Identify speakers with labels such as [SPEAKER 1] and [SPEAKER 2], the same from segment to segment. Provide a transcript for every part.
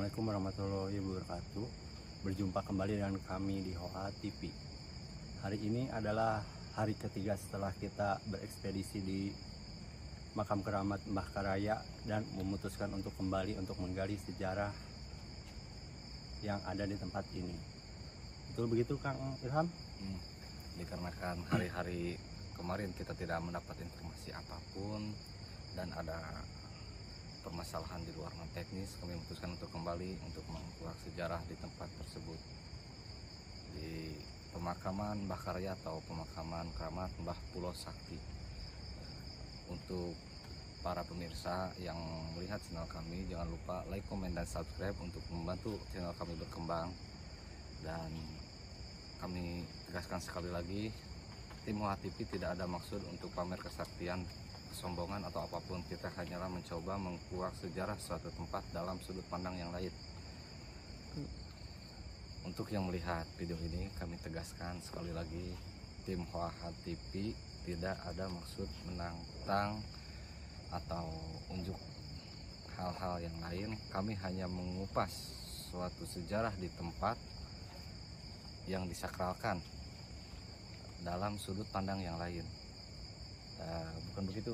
[SPEAKER 1] Assalamualaikum warahmatullahi wabarakatuh. Berjumpa kembali dengan kami di Hoa TV. Hari ini adalah hari ketiga setelah kita berekspedisi di makam keramat Mbah Karaya dan memutuskan untuk kembali untuk menggali sejarah yang ada di tempat ini. Betul begitu Kang Ilham?
[SPEAKER 2] Dikarenakan hari-hari kemarin kita tidak mendapat informasi apapun dan ada permasalahan di luar non teknis, kami memutuskan untuk kembali untuk menguak sejarah di tempat tersebut, di pemakaman Mbah Karaya atau pemakaman keramat Mbah Pulo Sakti. Untuk para pemirsa yang melihat channel kami, jangan lupa like, komen, dan subscribe untuk membantu channel kami berkembang. Dan kami tegaskan sekali lagi, tim Hoa TV tidak ada maksud untuk pamer kesaktian, kesombongan, atau apapun. Kita hanyalah mencoba mengkuak sejarah suatu tempat dalam sudut pandang yang lain. Untuk yang melihat video ini, kami tegaskan sekali lagi, tim Hoa TV tidak ada maksud menantang atau unjuk hal-hal yang lain. Kami hanya mengupas suatu sejarah di tempat yang disakralkan dalam sudut pandang yang lain. Bukan begitu?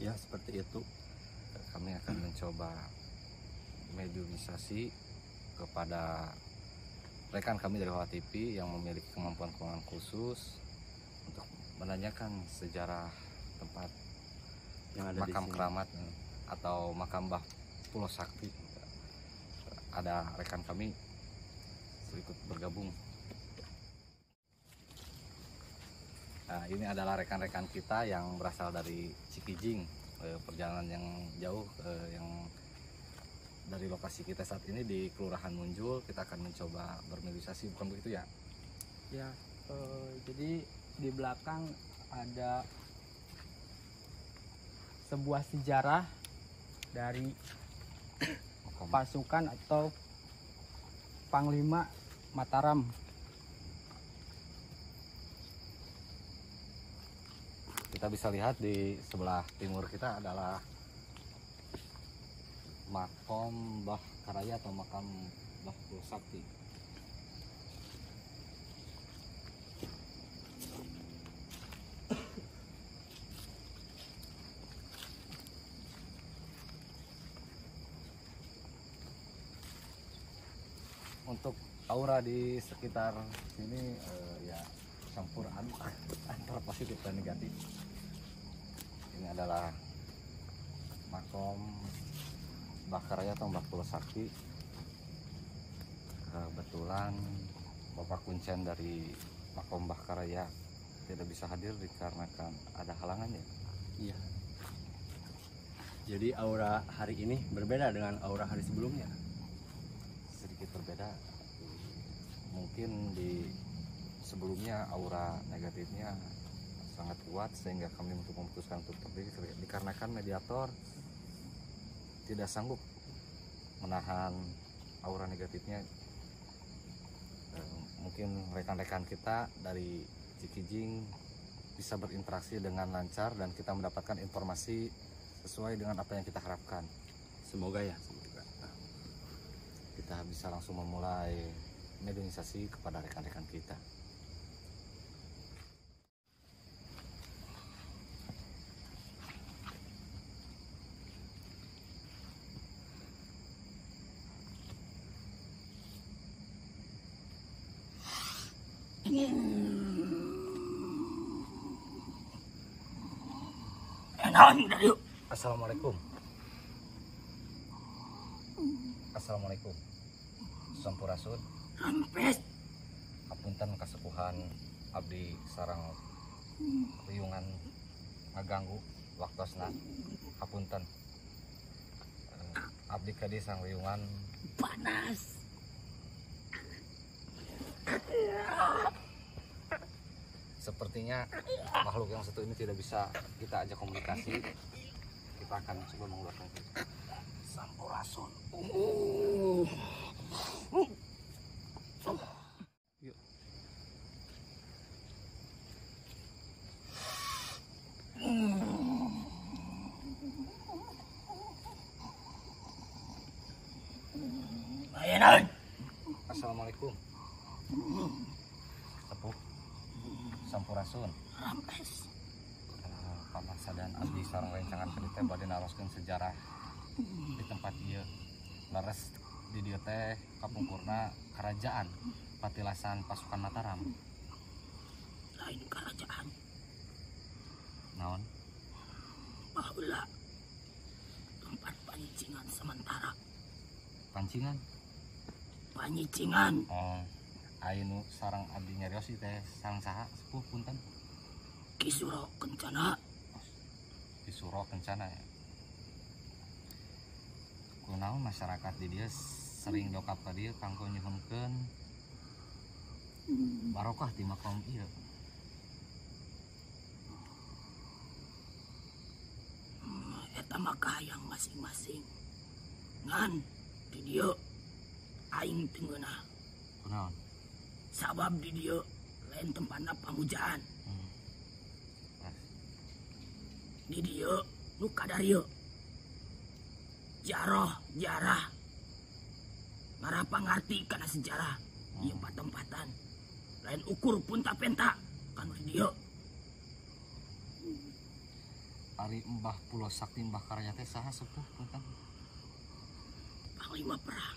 [SPEAKER 1] Ya, seperti itu.
[SPEAKER 2] Kami akan mencoba mediumisasi kepada rekan kami dari Hoa TV yang memiliki kemampuan khusus untuk menanyakan sejarah tempat
[SPEAKER 1] Yang ada
[SPEAKER 2] makam
[SPEAKER 1] di sini.
[SPEAKER 2] keramat atau makam Mbah Pulo Sakti. Ada rekan kami ikut bergabung. Nah, ini adalah rekan-rekan kita yang berasal dari Cikijing, perjalanan yang jauh, yang dari lokasi kita saat ini di Kelurahan Munjul. Kita akan mencoba bermediasi, bukan begitu ya?
[SPEAKER 3] Ya, jadi di belakang ada sebuah sejarah dari pasukan atau Panglima Mataram.
[SPEAKER 2] Kita bisa lihat di sebelah timur kita adalah makam Mbah Karaya atau makam Mbah Pulo Sakti. Untuk aura di sekitar sini ya campur aduk antara positif dan negatif. Ini adalah makam Mbah Karaya atau Mbah Pulo Sakti. Kebetulan Bapak Kuncen dari makam Mbah Karaya tidak bisa hadir dikarenakan ada halangan ya.
[SPEAKER 1] Iya. Jadi aura hari ini berbeda dengan aura hari sebelumnya.
[SPEAKER 2] Sedikit berbeda. Mungkin di sebelumnya aura negatifnya sangat kuat sehingga kami memutuskan untuk berdiri dikarenakan mediator tidak sanggup menahan aura negatifnya. Mungkin rekan-rekan kita dari Cikijing bisa berinteraksi dengan lancar dan kita mendapatkan informasi sesuai dengan apa yang kita harapkan.
[SPEAKER 1] Semoga ya, semoga.
[SPEAKER 2] Kita bisa langsung memulai mediumisasi kepada rekan-rekan kita. Assalamualaikum. Assalamualaikum. Sampurasun. Hapunten kasepuhan abdi sareng riungan ngaganggu waktosna. Hapunten. Abdi kadi sang riungan
[SPEAKER 4] panas.
[SPEAKER 2] Sepertinya makhluk yang satu ini tidak bisa kita ajak komunikasi. Kita akan coba mengeluarkan Sampurasun. Yuk. Assalamualaikum. Sepuh Sampurasun. Pamasadan abdi sareng rencangan ke teh bade naroskeun sejarah di tempat ieu. Leres di dieu teh kapungkurna kerajaan patilasan pasukan Mataram.
[SPEAKER 4] Lain kerajaan
[SPEAKER 2] Naon?
[SPEAKER 4] baheula tempat panyicingan sementara.
[SPEAKER 2] Pancingan. Oh, ayeuna sareng abdi nyarios teh sareng saha sepuh punten?
[SPEAKER 4] Ki Suro Kencana.
[SPEAKER 2] Ki Suro Kencana ya. Kunaon masyarakat di dieu sering dokap ka dieu kanggo nyuhunkeun barokah di makom ieu.
[SPEAKER 4] Eta maka yang masing-masing ngan di dieu aing teu ngeunah.
[SPEAKER 2] Kunaon?
[SPEAKER 4] Sabab di dieu lain tempatna pamujaan. Di dieu nu kadarieu jarah ngara pangarti kana sejarah ieu patempatan lain ukur pun tak penta kanu di dieu.
[SPEAKER 2] Ari Mbah Pulo Sakti Mbah Karya teh saha sepuh punten?
[SPEAKER 4] Panglima perang.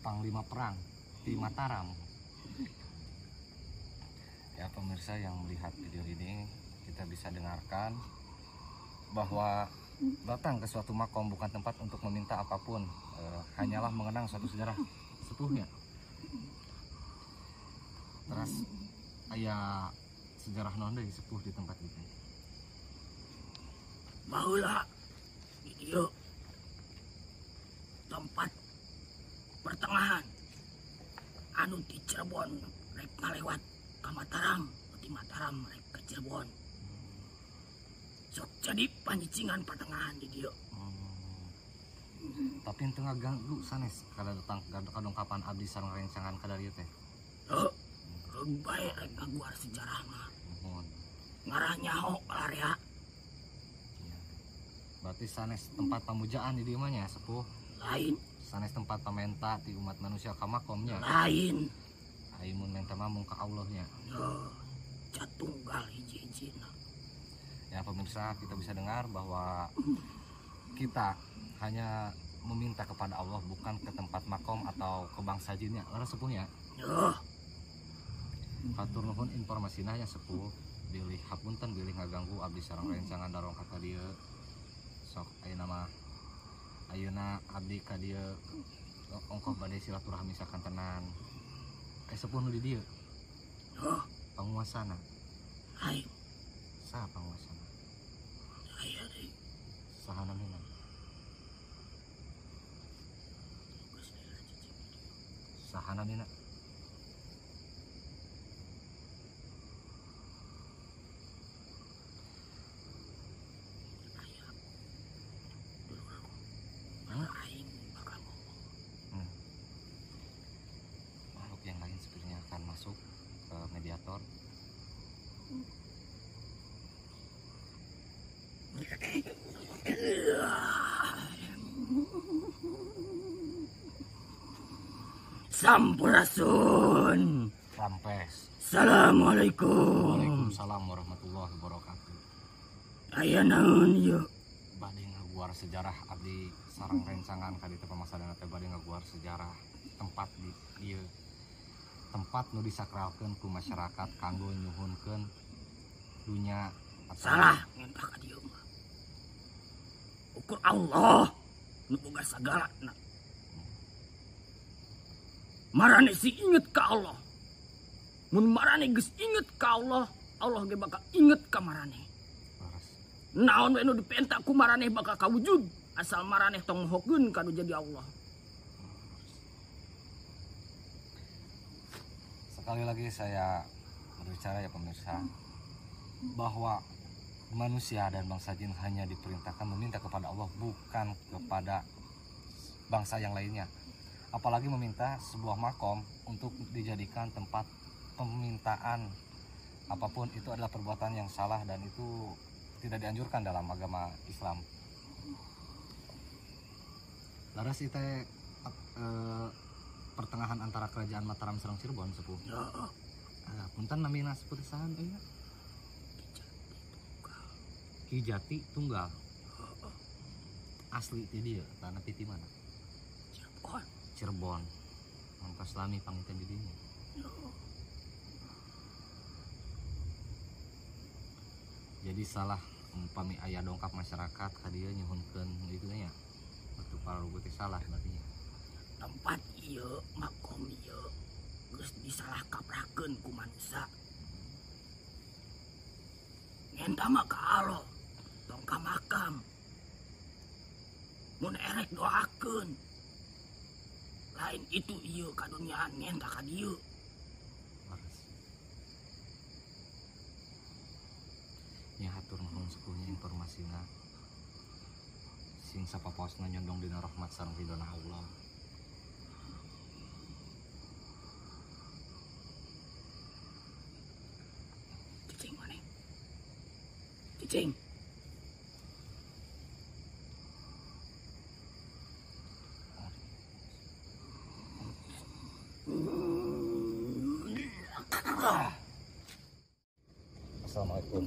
[SPEAKER 2] Panglima perang di Mataram. Ya pemirsa yang melihat video ini, kita bisa dengarkan bahwa datang ke suatu makom bukan tempat untuk meminta apapun, hanyalah mengenang suatu sejarah sepuhnya. Terus aya sejarah naon deui sepuh di tempat itu?
[SPEAKER 4] Baheula di dieu tempat pertengahan anu di Cirebon rek ngalewat ka Mataram, di Mataram rek ke Cirebon. Sok jadi panyicingan pertengahan di dieu.
[SPEAKER 2] Tapi ente ngaganggu sanes kada datang kadongkapan abdi sareng rencangan ka dieu teh.
[SPEAKER 4] Heuh, reug bae rek ngaguar sejarah mah.
[SPEAKER 2] Mohon.
[SPEAKER 4] Ngarah nyaho larea.
[SPEAKER 2] Berarti sanes tempat pamujaan di dieu mah nya sepuh.
[SPEAKER 4] Lain,
[SPEAKER 2] Sanes tempat pamenta di umat manusia ka makomnya.
[SPEAKER 4] lain.
[SPEAKER 2] Ai mun menta mah mung ka Allahnya.
[SPEAKER 4] Heuh, catunggal hiji-hijina.
[SPEAKER 2] Ya pemirsa, kita bisa dengar bahwa kita hanya meminta kepada Allah, bukan ke tempat makom atau ke bangsa jinnya. Laras sepuhnya.
[SPEAKER 4] Heuh,
[SPEAKER 2] Hatur nuhun informasina ya sepuh. Bilih hapunten bilih ngaganggu abdi sareng rencangan darong ka dieu. Sok ayeuna abdi ka dieu ongkoh bade silaturahmi sakantenan. Sepuh nu di dieu
[SPEAKER 4] heuh,
[SPEAKER 2] panguasana.
[SPEAKER 4] lain.
[SPEAKER 2] Saha panguasana?
[SPEAKER 4] Aya deui.
[SPEAKER 2] Saha namina? Saha namina?
[SPEAKER 4] Aing bakal ngomong.
[SPEAKER 2] Makhluk yang lain sepertinya akan masuk ke mediator.
[SPEAKER 4] Sampurasun.
[SPEAKER 2] Rampes.
[SPEAKER 4] Assalamualaikum.
[SPEAKER 2] Waalaikumsalam warahmatullahi wabarakatuh.
[SPEAKER 4] Aya naon ieu?
[SPEAKER 2] Bade ngaguar sejarah abdi sareng rencangan ka dieu pamasadana teh bade ngaguar sejarah tempat di ieu. Tempat nu disakralkeun ku masyarakat kanggo nyuhunkeun dunya atau
[SPEAKER 4] Salah ngentah ka dieu mah. Ukur Allah nu boga sagalana. Marane si inget ka Allah. Mun marane geus inget ka Allah, Allah ge bakal inget ka marane.
[SPEAKER 2] laras.
[SPEAKER 4] Naon we nu dipenta ku marane bakal kawujud asal marane tong mohokeun kanu jadi Allah.
[SPEAKER 2] Sekali lagi saya berbicara ya pemirsa, bahwa manusia dan bangsa jin hanya diperintahkan meminta kepada Allah, bukan kepada bangsa yang lainnya. Apalagi meminta sebuah makom untuk dijadikan tempat pemintaan apapun, itu adalah perbuatan yang salah dan itu tidak dianjurkan dalam agama Islam. Laras itu pertengahan antara kerajaan Mataram sareng Cirebon sepuh.
[SPEAKER 4] Ya,
[SPEAKER 2] Punten namina sepuh sahan euy? Ki Jati Tunggal. Asli ti dieu, tanah piti mana?
[SPEAKER 4] Cirebon.
[SPEAKER 2] Cirebon. Mangkas lami panginten di dieu. Jadi salah umpami aya dongkap masyarakat ka dieu nyuhunkeun itu nya. Untuk para rugut salah berarti nya.
[SPEAKER 4] Tempat ieu makom ieu geus disalah kaprakeun ku manusia. Ngenta mah ka Allah, tong ka makam. Mun erek doakeun. Lain itu ieu kaduniaan ngenta ka dieu.
[SPEAKER 2] Waras. Nya hatur nuhun sepuhnya informasina. Sing sapapaosna nyondong dina rahmat sareng ridhona Allah.
[SPEAKER 4] Cicing mana? Cicing.
[SPEAKER 2] Assalamualaikum.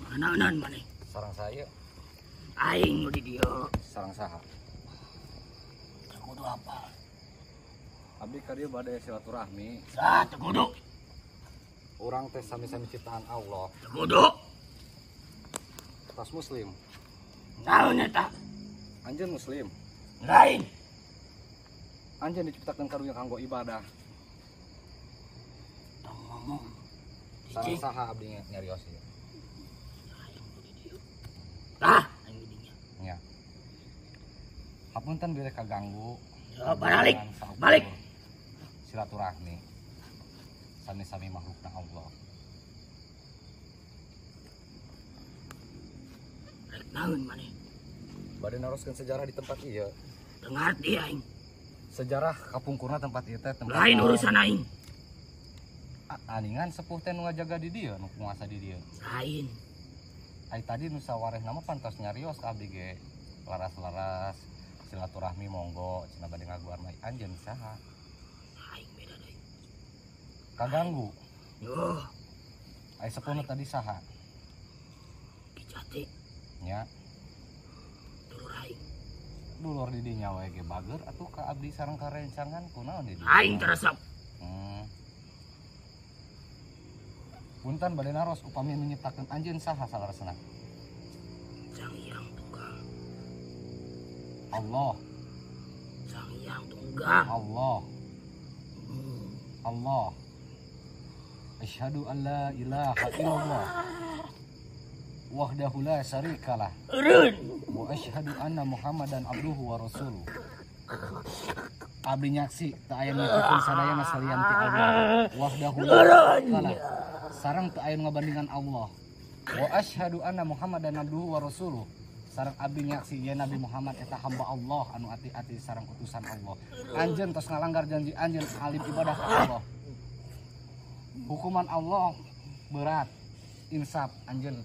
[SPEAKER 4] Mana mana?
[SPEAKER 2] Sarang saya,
[SPEAKER 4] Aing nu di dieu.
[SPEAKER 2] sarang saha.
[SPEAKER 4] Kudu apa?
[SPEAKER 2] Abdi ka dieu bade silaturahmi.
[SPEAKER 4] Sah, kudu.
[SPEAKER 2] Urang teh sami-sami ciptaan Allah.
[SPEAKER 4] Kudu.
[SPEAKER 2] Tas muslim.
[SPEAKER 4] Naon eta?
[SPEAKER 2] Anjeun muslim.
[SPEAKER 4] Lain.
[SPEAKER 2] Anjeun diciptakeun karunya kanggo ibadah.
[SPEAKER 4] Tong ngomong.
[SPEAKER 2] Sarang
[SPEAKER 4] Cicing.
[SPEAKER 2] saha abdi nyarios ieu.
[SPEAKER 4] Tah, aing di dieu.
[SPEAKER 2] Nya. Hapunten bilih kaganggu.
[SPEAKER 4] Ya, balik.
[SPEAKER 2] Dengan saukur
[SPEAKER 4] Balik.
[SPEAKER 2] Silaturahmi. Sami-sami makhlukna Allah.
[SPEAKER 4] Rek naon mana?
[SPEAKER 2] Bade naroskeun sejarah di tempat ieu.
[SPEAKER 4] Dengar dia aing.
[SPEAKER 2] Sejarah kapungkurna tempat ieu teh tempat
[SPEAKER 4] Lain urusan aing.
[SPEAKER 2] aningan sepuh teh nu ngajaga di dieu, nu penguasa di dieu.
[SPEAKER 4] Lain.
[SPEAKER 2] Ai tadi nu sawareh nama pantos nyarios ka abdi ge. Laras-laras silaturahmi monggo cenah bade ngaguar mah anjeun saha?
[SPEAKER 4] Aing beda deui.
[SPEAKER 2] Kaganggu.
[SPEAKER 4] Yo,
[SPEAKER 2] Ai sepuh nu tadi saha?
[SPEAKER 4] Kijati
[SPEAKER 2] Nya
[SPEAKER 4] dulur aing.
[SPEAKER 2] dulur di dinya wae ge bager atuh ka abdi sareng karencangan kunaon di dieu?
[SPEAKER 4] Aing teresep.
[SPEAKER 2] Punten bade naros upami menyiptakeun anjeun saha salaresna?
[SPEAKER 4] Sang Hyang Tunggal.
[SPEAKER 2] Allah,
[SPEAKER 4] Sang Hyang Tunggal.
[SPEAKER 2] Allah, Allah. Asyhadu an la ilaha illallah wahdahu la syarikalah
[SPEAKER 4] Eureun.
[SPEAKER 2] wa asyhadu anna Muhammadan abduhu wa rasuluh. Abdi nyaksi teu aya nu nyipikeun sadayana salian ti Allah. Wahdahu la syarikalah. Sareng teu aya nu ngabandingan Allah. Wa asyhadu anna Muhammadan abduhu wa rasuluh. Sareng abdi nyaksi ye Nabi Muhammad eta hamba Allah anu ati-ati sareng utusan Allah. Anjeun tos ngalanggar janji anjeun alim ibadah ka Allah. Hukuman Allah berat. Insaf anjeun.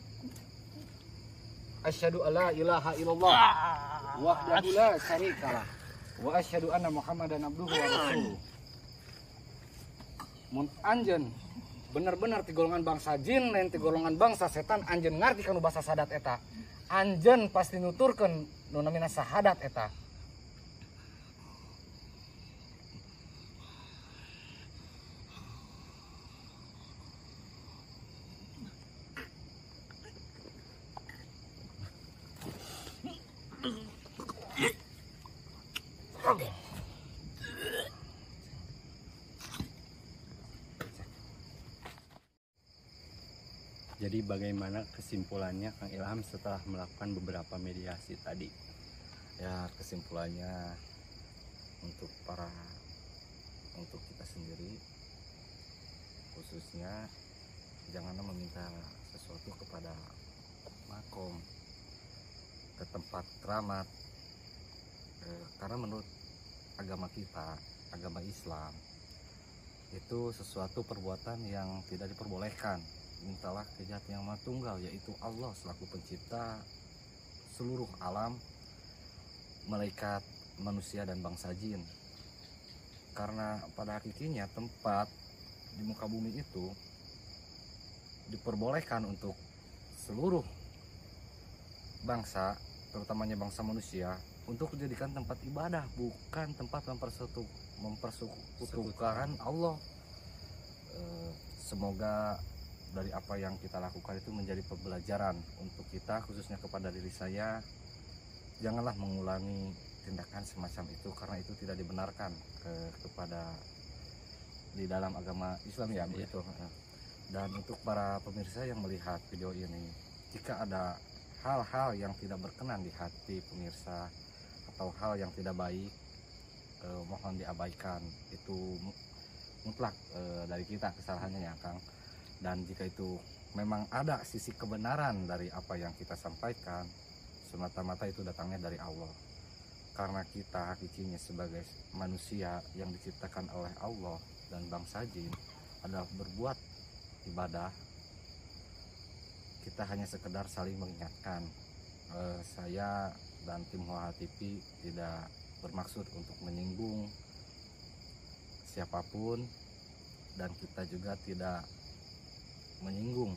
[SPEAKER 2] Asyhadu alla ilaha illallah wahdahu la syarikalah wa asyhadu anna Muhammadan abduhu wa rasuluh. Mun anjeun bener-bener ti golongan bangsa jin lain ti golongan bangsa setan, anjeun ngarti kanu basa sahadat eta, anjeun pasti nuturkeun nu namina sahadat eta.
[SPEAKER 1] Jadi bagaimana kesimpulannya Kang Ilham setelah melakukan beberapa mediasi tadi?
[SPEAKER 2] Ya, kesimpulannya untuk kita sendiri khususnya janganlah meminta sesuatu kepada makom, ke tempat keramat, karena menurut agama kita, agama Islam, itu sesuatu perbuatan yang tidak diperbolehkan. Mintalah ke Zat yang Maha Tunggal, yaitu Allah selaku pencipta seluruh alam, malaikat, manusia dan bangsa jin. karena pada hakikinya tempat di muka bumi itu diperbolehkan untuk seluruh bangsa, terutamanya bangsa manusia, untuk dijadikan tempat ibadah, bukan tempat mempersekutukan Allah. Semoga dari apa yang kita lakukan itu menjadi pembelajaran untuk kita, khususnya kepada diri saya. Janganlah mengulangi tindakan semacam itu, karena itu tidak dibenarkan kepada di dalam agama Islam ya, begitu. Dan untuk para pemirsa yang melihat video ini, jika ada hal-hal yang tidak berkenan di hati pemirsa atau hal yang tidak baik, mohon diabaikan. Itu mutlak dari kita kesalahannya ya Kang. Dan jika itu memang ada sisi kebenaran dari apa yang kita sampaikan, semata-mata itu datangnya dari Allah. Karena kita hakikinya sebagai manusia yang diciptakan oleh Allah dan bangsa jin adalah berbuat ibadah. Kita hanya sekedar saling mengingatkan. Saya dan tim Hoa TV tidak bermaksud untuk menyinggung siapapun, dan kita juga tidak menyinggung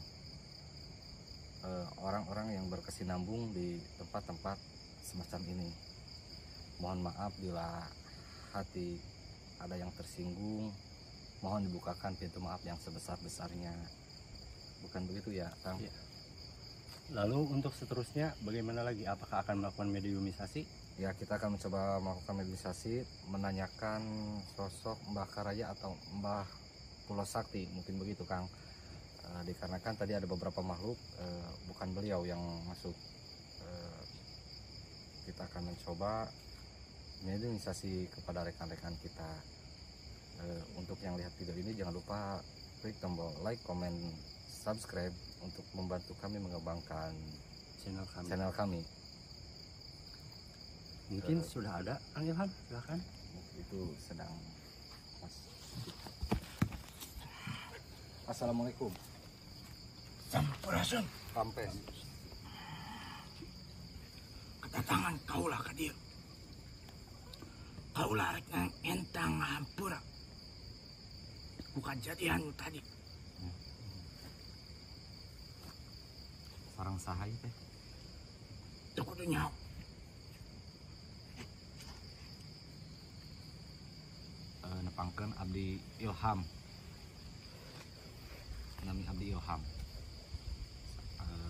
[SPEAKER 2] orang-orang yang berkesinambung di tempat-tempat semacam ini. Mohon maaf bila hati ada yang tersinggung, mohon dibukakan pintu maaf yang sebesar-besarnya. Bukan begitu ya Kang?
[SPEAKER 1] Ya. Lalu untuk seterusnya bagaimana lagi? Apakah akan melakukan mediumisasi?
[SPEAKER 2] Ya, kita akan mencoba melakukan mediumisasi, menanyakan sosok Mbah Karaya atau Mbah Pulau Sakti, mungkin begitu Kang. Dikarenakan tadi ada beberapa makhluk, bukan beliau yang masuk. Kita akan mencoba mediumisasi kepada rekan-rekan kita. Untuk yang lihat video ini, jangan lupa klik tombol like, comment, subscribe untuk membantu kami mengembangkan channel kami.
[SPEAKER 1] Mungkin sudah ada Kang Ilham, silahkan.
[SPEAKER 2] Itu sedang Mas. Assalamualaikum.
[SPEAKER 4] Sampurasun.
[SPEAKER 2] Kampes.
[SPEAKER 4] Kedatangan kaulah ke dia. Kaulah rek entang hampura. Bukan jadian tadi.
[SPEAKER 2] Sarang sahai teh.
[SPEAKER 4] Teu kudu nyaho.
[SPEAKER 2] Nepangkeun abdi Ilham. Nami abdi Ilham.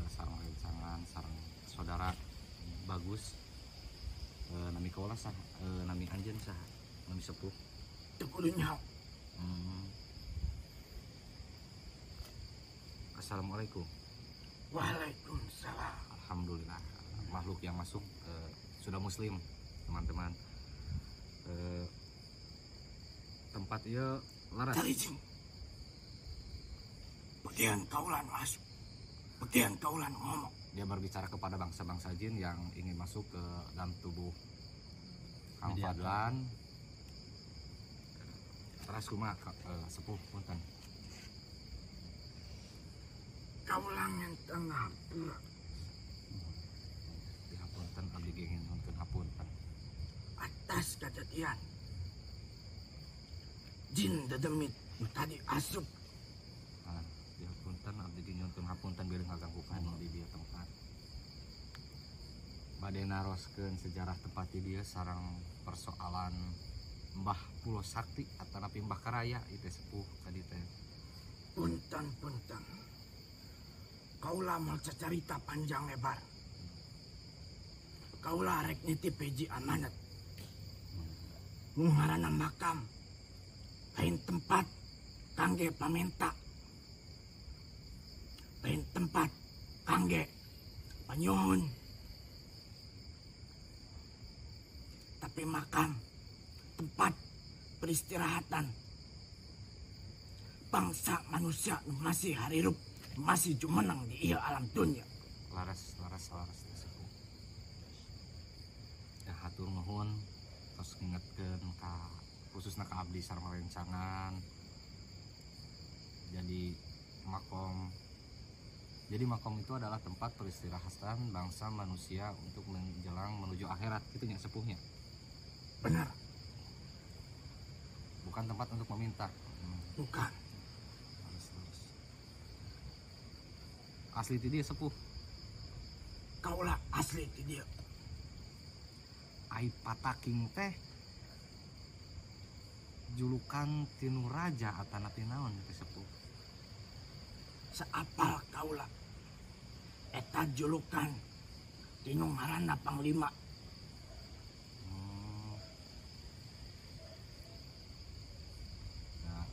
[SPEAKER 2] Sarang rencangan, sarang saudara bagus. Nami kaula sah, nami anjeun sah, nami sepuh.
[SPEAKER 4] Teu kudu nyaho.
[SPEAKER 2] Assalamualaikum.
[SPEAKER 4] Waalaikumsalam.
[SPEAKER 2] Alhamdulillah, makhluk yang masuk sudah muslim, teman-teman. Tempat ieu laras.
[SPEAKER 4] Tarijing. Bagian kaulah nu masuk. Bagian kaulah nu ngomong.
[SPEAKER 2] Dia berbicara kepada bangsa-bangsa jin yang ingin masuk ke dalam tubuh Kang
[SPEAKER 1] Media
[SPEAKER 2] Fadlan. Teras kumaha sepuh punten.
[SPEAKER 4] Kaulah ngentang hampura.
[SPEAKER 2] Dihapunten abdi gengin nuntun hapunten.
[SPEAKER 4] Atas kejadian. Jin dedemit nu tadi asup.
[SPEAKER 2] Dihapunten abdi gengin nuntun hapunten biar ngaganggu kanu di dieu tempat. Bade naroskeun sejarah tempat di dieu sareng persoalan Mbah Pulau Sakti atau napi Mbah Karaya itu sepuh tadi teh.
[SPEAKER 4] Punten. Kaulah mau cerita panjang lebar. Kaulah rek nitip peji amanat. Ngaranna makam. Lain tempat kangge pamenta. Lain tempat kangge panyuhun. Tapi makam tempat peristirahatan bangsa manusia nu masih harirup, masih jumeneng di ieu alam dunia.
[SPEAKER 2] Laras sepuh. Ya hatur nuhun terus ngingetkeun ka khususna ka abdi sareng rencangan. Jadi makom itu adalah tempat peristirahatan bangsa manusia untuk menjelang menuju akhirat, gitu nya sepuhnya.
[SPEAKER 4] Benar.
[SPEAKER 2] bukan tempat untuk meminta.
[SPEAKER 4] Bukan.
[SPEAKER 2] Halus. Asli ti dia sepuh.
[SPEAKER 4] Kaulah asli ti dia.
[SPEAKER 2] Ai pataking teh julukan tinu raja atana tinaon teh sepuh.
[SPEAKER 4] Saapal kaulah. Eta julukan tinu ngaranna Panglima.
[SPEAKER 2] Nah,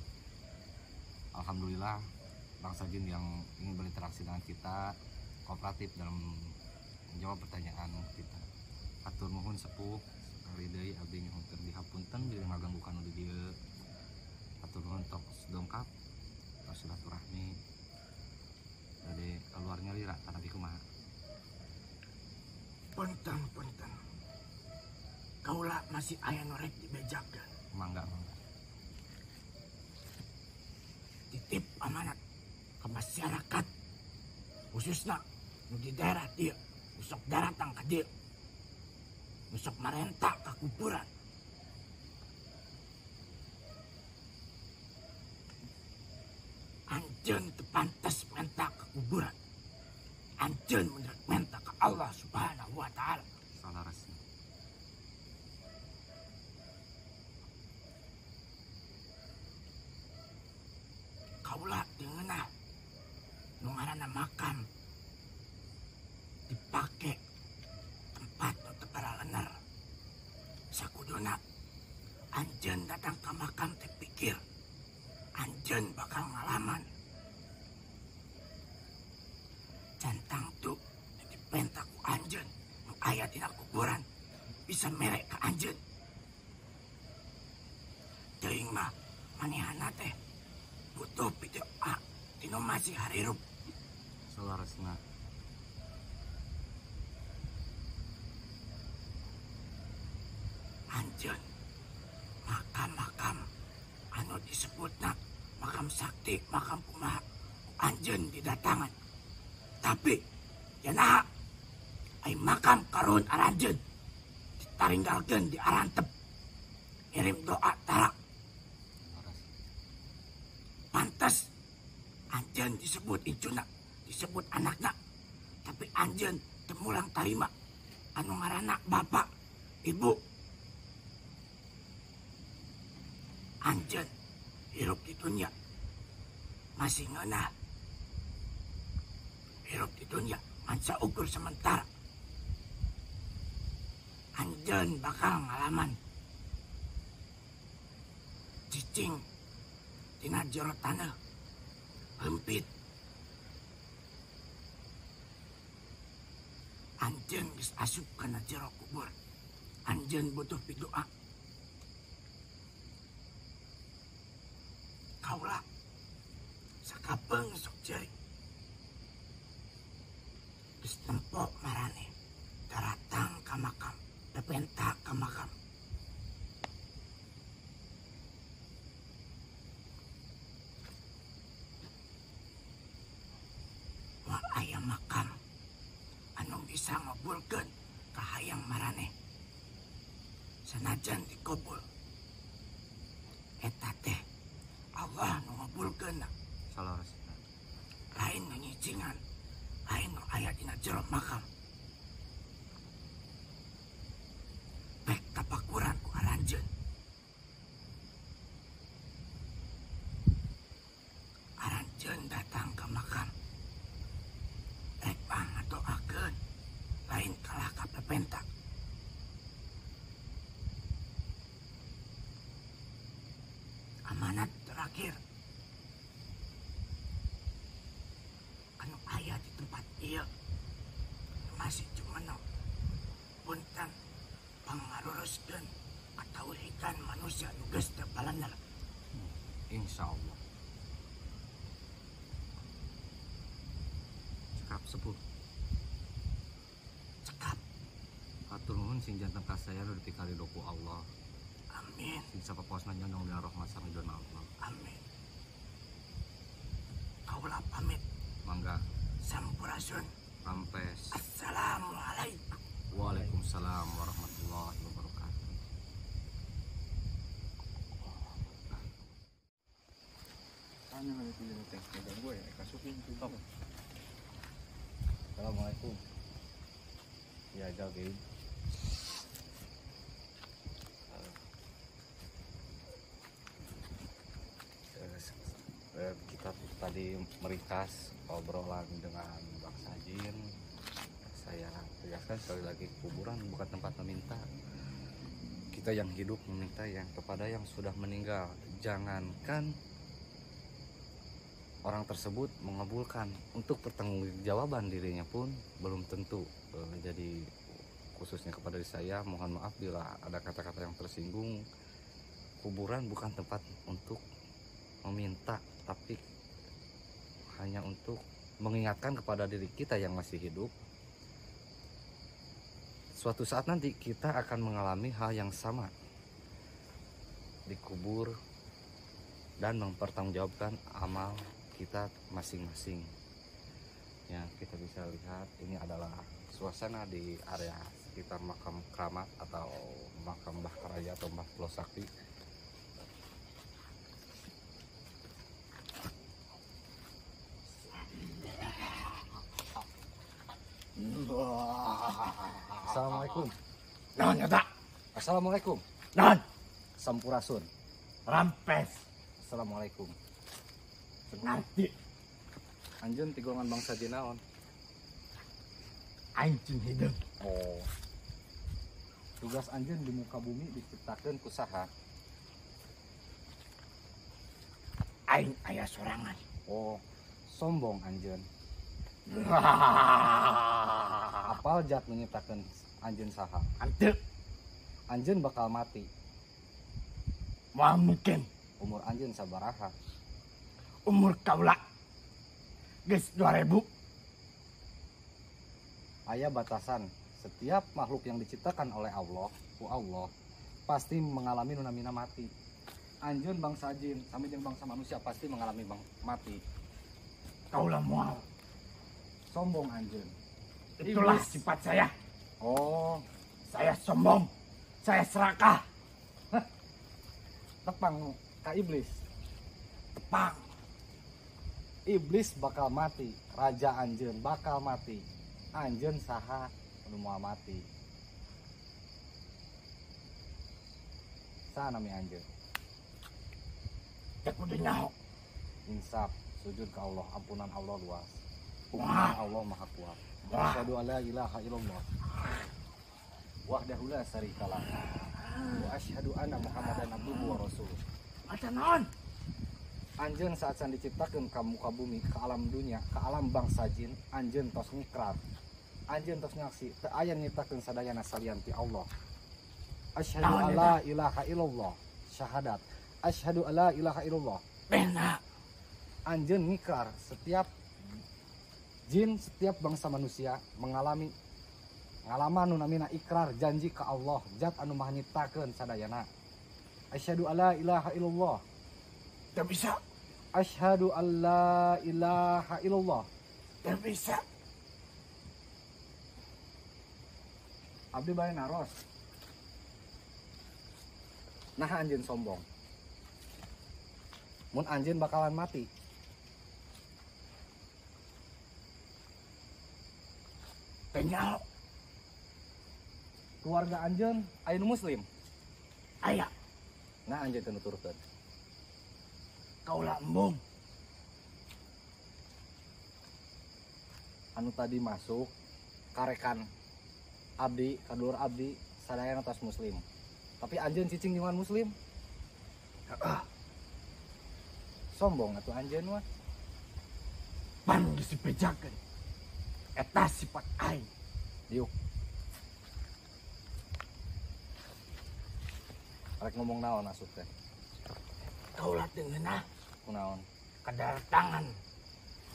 [SPEAKER 2] alhamdulillah bangsa jin yang ingin berinteraksi dengan kita kooperatif dalam menjawab pertanyaan kita. Atur nuhun sepuh sekali deui abdi nyuhunkeun dihapunten bila ngaganggukan di dieu. Atur nuhun tok dongkap tos silaturahmi. Dari keluarnya lira tapi kumaha?
[SPEAKER 4] Punten. Kaulah masih aya norek dibejakeun.
[SPEAKER 2] Mangga.
[SPEAKER 4] Titip amanat ke masyarakat khususnya nu di daerah dia usok daratang ka dia usok marenta ka kuburan. Anjeun teu pantes menta ka kuburan. Anjeun menurut menta ka Allah Subhanahu wa taala.
[SPEAKER 2] Salarasna.
[SPEAKER 4] Kaulah dengeunah nu ngaranna makam dipake tempat nu teu paralener. Sakuduna anjeun datang ka makam teh pikir anjeun bakal ngalaman. Cantang tuh dipenta ku anjeun nu aya dina kuburan bisa merek ka anjeun. Teuing mah manehana teh butuh pidoa dina masih harirup.
[SPEAKER 2] Salarasna.
[SPEAKER 4] Anjeun makam-makam anu disebutna makam sakti, makam kumaha anjeun didatangan. Tapi janaha ai makam karuhun aranjeun ditaringgalkeun di arantep. Ngirim doa tarak. Pantes anjeun disebut icuna, disebut anakna. Tapi anjeun teu mulang tarima anu ngaranna bapak, ibu. Anjeun hirup di dunia masih ngeunah. Hirup di dunia mansa ukur sementara. Anjeun bakal ngalaman cicing tina jero taneuh hempit. Anjeun geus asup kana jero kubur. Anjeun butuh pidoa. Kaulah sakapeung sok jeri geus tempo marane daratang ka makam, dapenta ka makam. Moal aya makam anu bisa ngabulkeun kahayang marane sanajan dikabul eta teh Allah nu ngabulkeunna.
[SPEAKER 2] Salarasna.
[SPEAKER 4] Lain nu nyicingan, lain nu aya dina jero makam. Pek kapakuran ku aranjeun. Aranjeun datang ke makam. Rek pangadoakeun, lain kalah kapepentak. Amanat terakhir anu aya di tempat ieu masih cuman punten pangaruruskeun katauhidan manusia nu geus teu balener.
[SPEAKER 2] Insyaallah. Cekap sepuh.
[SPEAKER 4] Cekap.
[SPEAKER 2] Atur nuhun sing janten kasaya nu ditikali doku Allah.
[SPEAKER 4] Amin.
[SPEAKER 2] Sing sapaposna nyondong dina rahmat sareng Allah.
[SPEAKER 4] Amin. Kaulah pamit.
[SPEAKER 2] Mangga
[SPEAKER 4] Sampurasun.
[SPEAKER 2] Rampes.
[SPEAKER 4] Assalamualaikum.
[SPEAKER 2] Waalaikumsalam warahmatullahi wabarakatuh. tanya kali itu jadi teks megang gue ya kasukin tuh. Assalamualaikum. Ya Gabe. Kita tadi meringkas obrolan dengan Bang Sajin. Saya tegaskan sekali lagi, kuburan bukan tempat meminta. Kita yang hidup meminta yang kepada yang sudah meninggal. Jangankan orang tersebut mengabulkan, untuk pertanggungjawaban dirinya pun belum tentu. Jadi khususnya kepada diri saya, mohon maaf bila ada kata-kata yang tersinggung. Kuburan bukan tempat untuk meminta, tapi hanya untuk mengingatkan kepada diri kita yang masih hidup, suatu saat nanti kita akan mengalami hal yang sama, dikubur dan mempertanggungjawabkan amal kita masing-masing. Ya, kita bisa lihat ini adalah suasana di area sekitar makam keramat atau makam Mbah Karaya atau Mbah Pulau Sakti. Assalamualaikum.
[SPEAKER 4] Non nyata.
[SPEAKER 2] Assalamualaikum.
[SPEAKER 4] Non.
[SPEAKER 2] Sampurasun.
[SPEAKER 4] Rampes.
[SPEAKER 2] Assalamualaikum.
[SPEAKER 4] Ngerti.
[SPEAKER 2] Anjeun ti golongan bangsa jinaon?
[SPEAKER 4] Anjing hidup.
[SPEAKER 2] Oh. Tugas anjeun di muka bumi diciptakeun ku saha?
[SPEAKER 4] Aing aya sorangan.
[SPEAKER 2] Oh, sombong anjeun. Apal jat menyiptakeun anjeun saha?
[SPEAKER 4] Ante.
[SPEAKER 2] Anjeun bakal mati.
[SPEAKER 4] Moal mungkin
[SPEAKER 2] Umur anjeun sabaraha?
[SPEAKER 4] umur kaula geus 2000.
[SPEAKER 2] Aya batasan. Setiap makhluk yang diciptakan oleh Allah, ku Allah, pasti mengalami nunamina mati. Anjeun bangsa jin sama jeung bangsa manusia pasti mengalami mati.
[SPEAKER 4] Kaula moal.
[SPEAKER 2] Sombong anjeun.
[SPEAKER 4] Itulah
[SPEAKER 2] Iblis.
[SPEAKER 4] sifat saya.
[SPEAKER 2] Oh,
[SPEAKER 4] Saya sombong. Saya serakah.
[SPEAKER 2] tepang ka iblis.
[SPEAKER 4] Tepang.
[SPEAKER 2] Iblis bakal mati, raja anjeun bakal mati. Anjeun saha anu moal mati? Saha nami anjeun?
[SPEAKER 4] Teu kudu nyaho.
[SPEAKER 2] Insaf, sujud ke Allah, ampunan Allah luas.
[SPEAKER 4] Wah.
[SPEAKER 2] Hukuman Allah maha kuat.
[SPEAKER 4] Wah.
[SPEAKER 2] Asyhadu alla ilaha illallah wahdahu la syarikalah wa asyhadu anna muhammadan abduhu wa rasuluh.
[SPEAKER 4] Maca naon?
[SPEAKER 2] Anjeun saat can diciptakeun ka muka bumi, ke alam dunia, ke alam bangsa jin, anjeun tos ngikrar. Anjeun tos nyaksi teu aya nyiptakeun sadayana salian ti Allah. Asyhadu
[SPEAKER 4] Naon
[SPEAKER 2] alla ilaha illallah, syahadat. Asyhadu alla ilaha illallah.
[SPEAKER 4] Bena.
[SPEAKER 2] Anjeun ngikrar setiap jin, setiap bangsa manusia mengalami ngalaman nu namina ikrar janji ke Allah, zat anu maha nyiptakeun sadayana. Asyhadu alla ilaha illallah.
[SPEAKER 4] Teu bisa.
[SPEAKER 2] Asyhadu alla ilaha illallah.
[SPEAKER 4] Teu bisa.
[SPEAKER 2] Abdi bae naros. Nah anjeun sombong. Mun anjeun bakalan mati.
[SPEAKER 4] Teu nyaho.
[SPEAKER 2] Keluarga anjeun aya nu muslim.
[SPEAKER 4] Aya.
[SPEAKER 2] Nah anjeun teu nuturkeun.
[SPEAKER 4] Kaula embung.
[SPEAKER 2] Anu tadi masuk karekan abdi, kadulur abdi sadayana tos muslim. Tapi anjeun cicing jeung muslim. Sombong atuh anjeun mah.
[SPEAKER 4] Pan geus dipejakeun. Eta sifat aing.
[SPEAKER 2] Diuk. Arek ngomong naon asup teh?
[SPEAKER 4] Kaula teu ngeunah
[SPEAKER 2] Kunaon?
[SPEAKER 4] kedatangan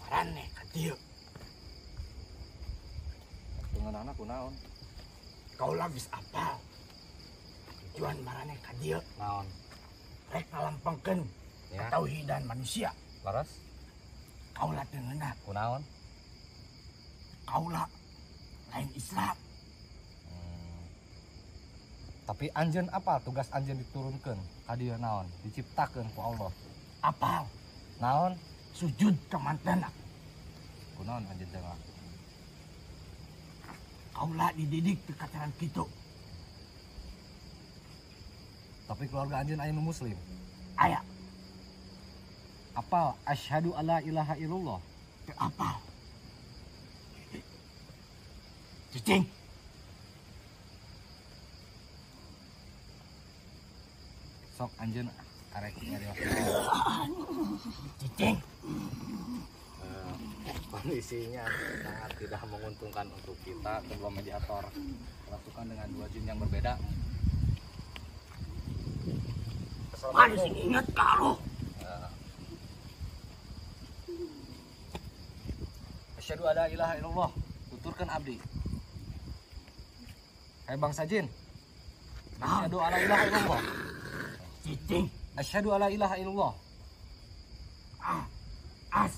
[SPEAKER 4] marane ka dieu.
[SPEAKER 2] Tungeunana kunaon?
[SPEAKER 4] Kaula geus apal. Tujuan marane ka dieu
[SPEAKER 2] Naon?
[SPEAKER 4] rek ngalampengkeun
[SPEAKER 2] Ya.
[SPEAKER 4] ketauhidan manusia.
[SPEAKER 2] Laras?
[SPEAKER 4] Kaula teu ngeunah.
[SPEAKER 2] Kunaon?
[SPEAKER 4] Kaula lain Islam.
[SPEAKER 2] Tapi anjeun apa tugas anjeun diturunkeun ka dieu naon? Diciptakeun ku Allah.
[SPEAKER 4] Apal.
[SPEAKER 2] Naon?
[SPEAKER 4] Sujud ka mantena.
[SPEAKER 2] Kunaon anjeun teh?
[SPEAKER 4] Kaula dididik di kataran kitu.
[SPEAKER 2] Tapi keluarga anjeun aya nu muslim.
[SPEAKER 4] Aya
[SPEAKER 2] Apal asyhadu alla ilaha illallah.
[SPEAKER 4] teu apal. Cicing.
[SPEAKER 2] Sok anjeun arek nyari.
[SPEAKER 4] Cicing.
[SPEAKER 2] Kondisinya sangat tidak menguntungkan untuk kita kedua mediator melakukan dengan dua jin yang berbeda.
[SPEAKER 4] Mana sih ingat kalau
[SPEAKER 2] Asyhadu alla ilaha illallah. Tuturkan abdi. Hai bangsa jin. Asyhadu alla ilaha illallah.
[SPEAKER 4] cicing.
[SPEAKER 2] Asyhadu alla ilaha illallah.
[SPEAKER 4] As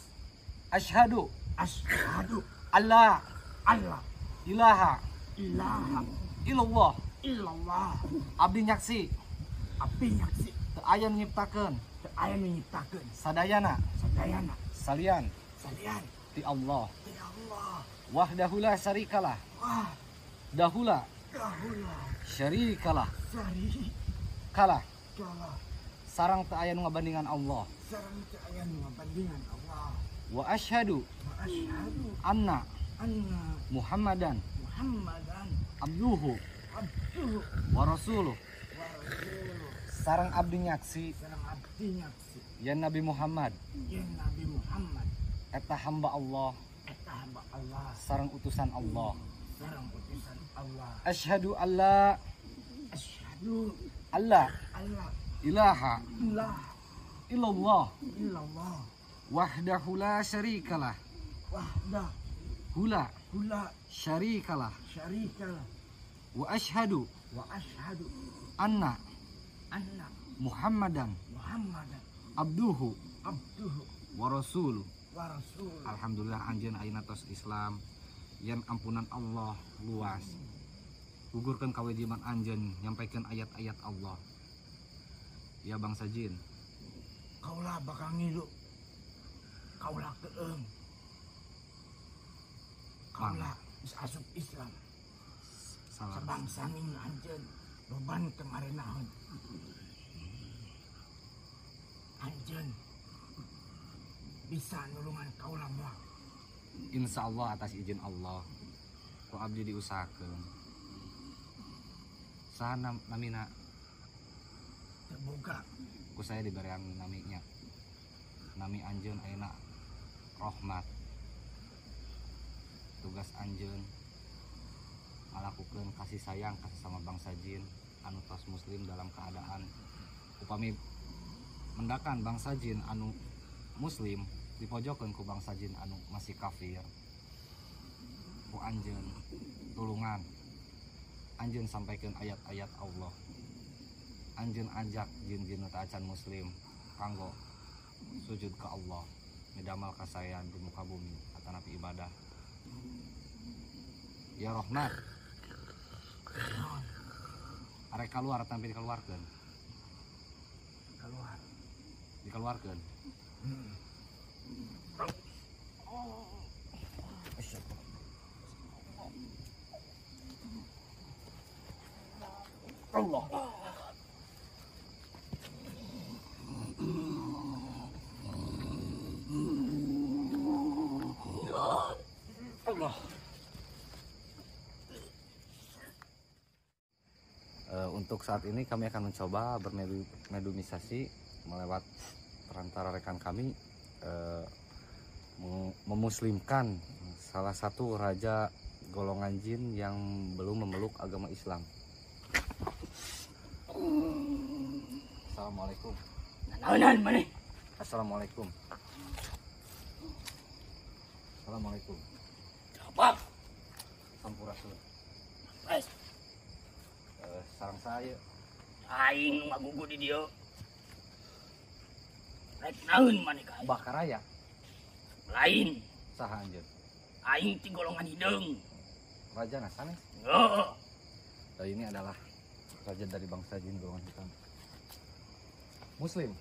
[SPEAKER 2] Asyhadu
[SPEAKER 4] asyhadu
[SPEAKER 2] alla
[SPEAKER 4] Allah
[SPEAKER 2] ilaha
[SPEAKER 4] ilaha
[SPEAKER 2] illallah.
[SPEAKER 4] illallah.
[SPEAKER 2] Abdi nyaksi
[SPEAKER 4] Api nyaksi
[SPEAKER 2] teu aya nu nyiptakeun
[SPEAKER 4] teu aya nu nyiptakeun
[SPEAKER 2] sadayana
[SPEAKER 4] sadayana
[SPEAKER 2] salian
[SPEAKER 4] salian
[SPEAKER 2] ti Allah.
[SPEAKER 4] ti Allah.
[SPEAKER 2] Wahdahu la syarikalah.
[SPEAKER 4] Wah,
[SPEAKER 2] Dahula
[SPEAKER 4] dahula
[SPEAKER 2] syarikalah.
[SPEAKER 4] sari
[SPEAKER 2] Kalah
[SPEAKER 4] kala
[SPEAKER 2] sarang teu aya nu ngabandingan Allah.
[SPEAKER 4] sareng teu aya nu ngabandingan Allah.
[SPEAKER 2] Wa asyhadu
[SPEAKER 4] Wa asyhadu
[SPEAKER 2] anna
[SPEAKER 4] anna
[SPEAKER 2] Muhammadan
[SPEAKER 4] Muhammadan
[SPEAKER 2] abduhu
[SPEAKER 4] abduhu
[SPEAKER 2] wa rasuluh.
[SPEAKER 4] wa rasuluh.
[SPEAKER 2] Sarang abdi nyaksi
[SPEAKER 4] Sareng abdi nyaksi
[SPEAKER 2] ya Nabi Muhammad
[SPEAKER 4] yen Nabi Muhammad
[SPEAKER 2] eta hamba Allah
[SPEAKER 4] eta hamba Allah
[SPEAKER 2] sarang utusan Allah.
[SPEAKER 4] sareng utusan Allah.
[SPEAKER 2] Asyhadu alla
[SPEAKER 4] Asyhadu
[SPEAKER 2] alla
[SPEAKER 4] Allah
[SPEAKER 2] ilaha
[SPEAKER 4] ilah
[SPEAKER 2] illallah
[SPEAKER 4] illallah
[SPEAKER 2] wahdahu la syarikalah.
[SPEAKER 4] wahdah
[SPEAKER 2] Hula
[SPEAKER 4] hula
[SPEAKER 2] syarikalah.
[SPEAKER 4] syarikalah.
[SPEAKER 2] Wa asyhadu
[SPEAKER 4] Wa asyhadu
[SPEAKER 2] anna
[SPEAKER 4] anna
[SPEAKER 2] Muhammadan
[SPEAKER 4] Muhammadan
[SPEAKER 2] abduhu
[SPEAKER 4] abduhu
[SPEAKER 2] wa rasuluh.
[SPEAKER 4] wa rasuluh.
[SPEAKER 2] Alhamdulillah anjeun ayeuna tos Islam yen ampunan Allah luas. Gugurkeun kawajiban anjeun nyampaikeun ayat-ayat Allah. Ya bangsa jin,
[SPEAKER 4] Kaulah bakal ngilu. Kaulah keeng. Kaulah bisa asup Islam.
[SPEAKER 2] salah.
[SPEAKER 4] Sebangsa ning anjeun beban kemarin naon. Anjeun bisa nulungan kaulah moal.
[SPEAKER 2] Insya Allah atas izin Allah ku abdi diusahakeun. Saha namina
[SPEAKER 4] Terbuka
[SPEAKER 2] ku saya diberian naminya. Nami anjeun ayeuna Rahmat. Tugas anjeun ngalakukeun kasih sayang kasih sama bangsa jin anu tos muslim dalam keadaan upami mendakan bangsa jin anu muslim dipojokeun ku bangsa jin anu masih kafir. Ku anjeun tulungan. Anjeun sampaikan ayat-ayat Allah. Anjeun ajak jin-jin nu teu acan muslim kanggo sujud ke Allah, ngidamel kasayan di muka bumi atanapi ibadah. Ya Rahmat. Arek keluar tanpa dikeluarkeun.
[SPEAKER 4] keluar.
[SPEAKER 2] Dikeluarkeun.
[SPEAKER 4] Allah. Allah.
[SPEAKER 2] Untuk saat ini kami akan mencoba bermedumisasi melewat perantara rekan kami memuslimkan salah satu raja golongan jin yang belum memeluk agama Islam. Assalamualaikum.
[SPEAKER 4] Naonan maneh?
[SPEAKER 2] Assalamualaikum. Assalamualaikum.
[SPEAKER 4] Apa?
[SPEAKER 2] Sampurasun.
[SPEAKER 4] Wes,
[SPEAKER 2] Sarang saya
[SPEAKER 4] aing ngagugu di dieu. Rek naeun maneh ka?
[SPEAKER 2] Bakaraya
[SPEAKER 4] Lain,
[SPEAKER 2] saha anjeun?
[SPEAKER 4] aing ti golongan hideung.
[SPEAKER 2] Raja nasanes.
[SPEAKER 4] Heeh.
[SPEAKER 2] Ini adalah raja dari bangsa jin golongan hitam. Muslim.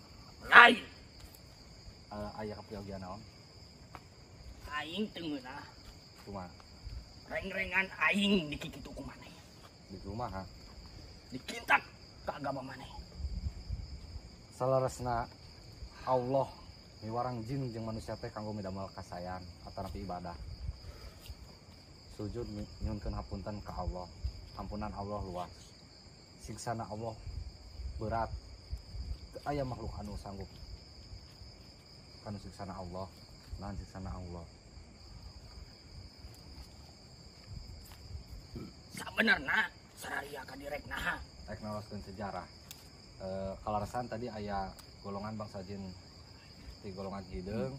[SPEAKER 4] Lain,
[SPEAKER 2] Aya kapiogian naon?
[SPEAKER 4] Aing teu ngeunah.
[SPEAKER 2] Kumaha?
[SPEAKER 4] Reng-rengan aing dikikitu ku maneh.
[SPEAKER 2] Di kumaha?
[SPEAKER 4] Dikintak ka agama maneh.
[SPEAKER 2] Salaresna Allah miwarang jin jeung manusia teh kanggo midamel kasayan atanapi ibadah. Sujud nyuhunkeun hapunten ka Allah. Ampunan Allah luas. Siksana Allah berat. Teu aya makhluk anu sanggup kana siksana Allah. Nahan siksana Allah.
[SPEAKER 4] Sabenerna sararia ka direk naha.
[SPEAKER 2] Rek naloskeun sejarah. Kalarasan tadi aya golongan bangsa jin di golongan hideung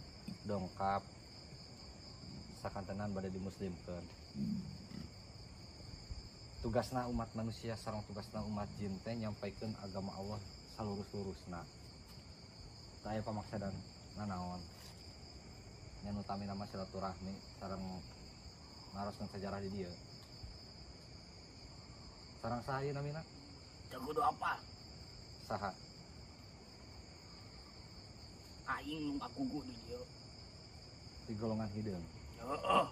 [SPEAKER 2] dongkap sakantenan bade dimuslimkeun. Tugasna umat manusia sareng tugasna umat jin teh nyampaikeun agama Allah salurus-lurusna. Teu aya pamaksa dan nanaon. Nya utami nama silaturahmi sareng ngaroskeun sejarah di dieu. Sareng saha ieu namina?
[SPEAKER 4] Teu kudu apa?
[SPEAKER 2] Saha?
[SPEAKER 4] Aing nu ngagugu di dieu.
[SPEAKER 2] Di golongan hideung.
[SPEAKER 4] Heeh.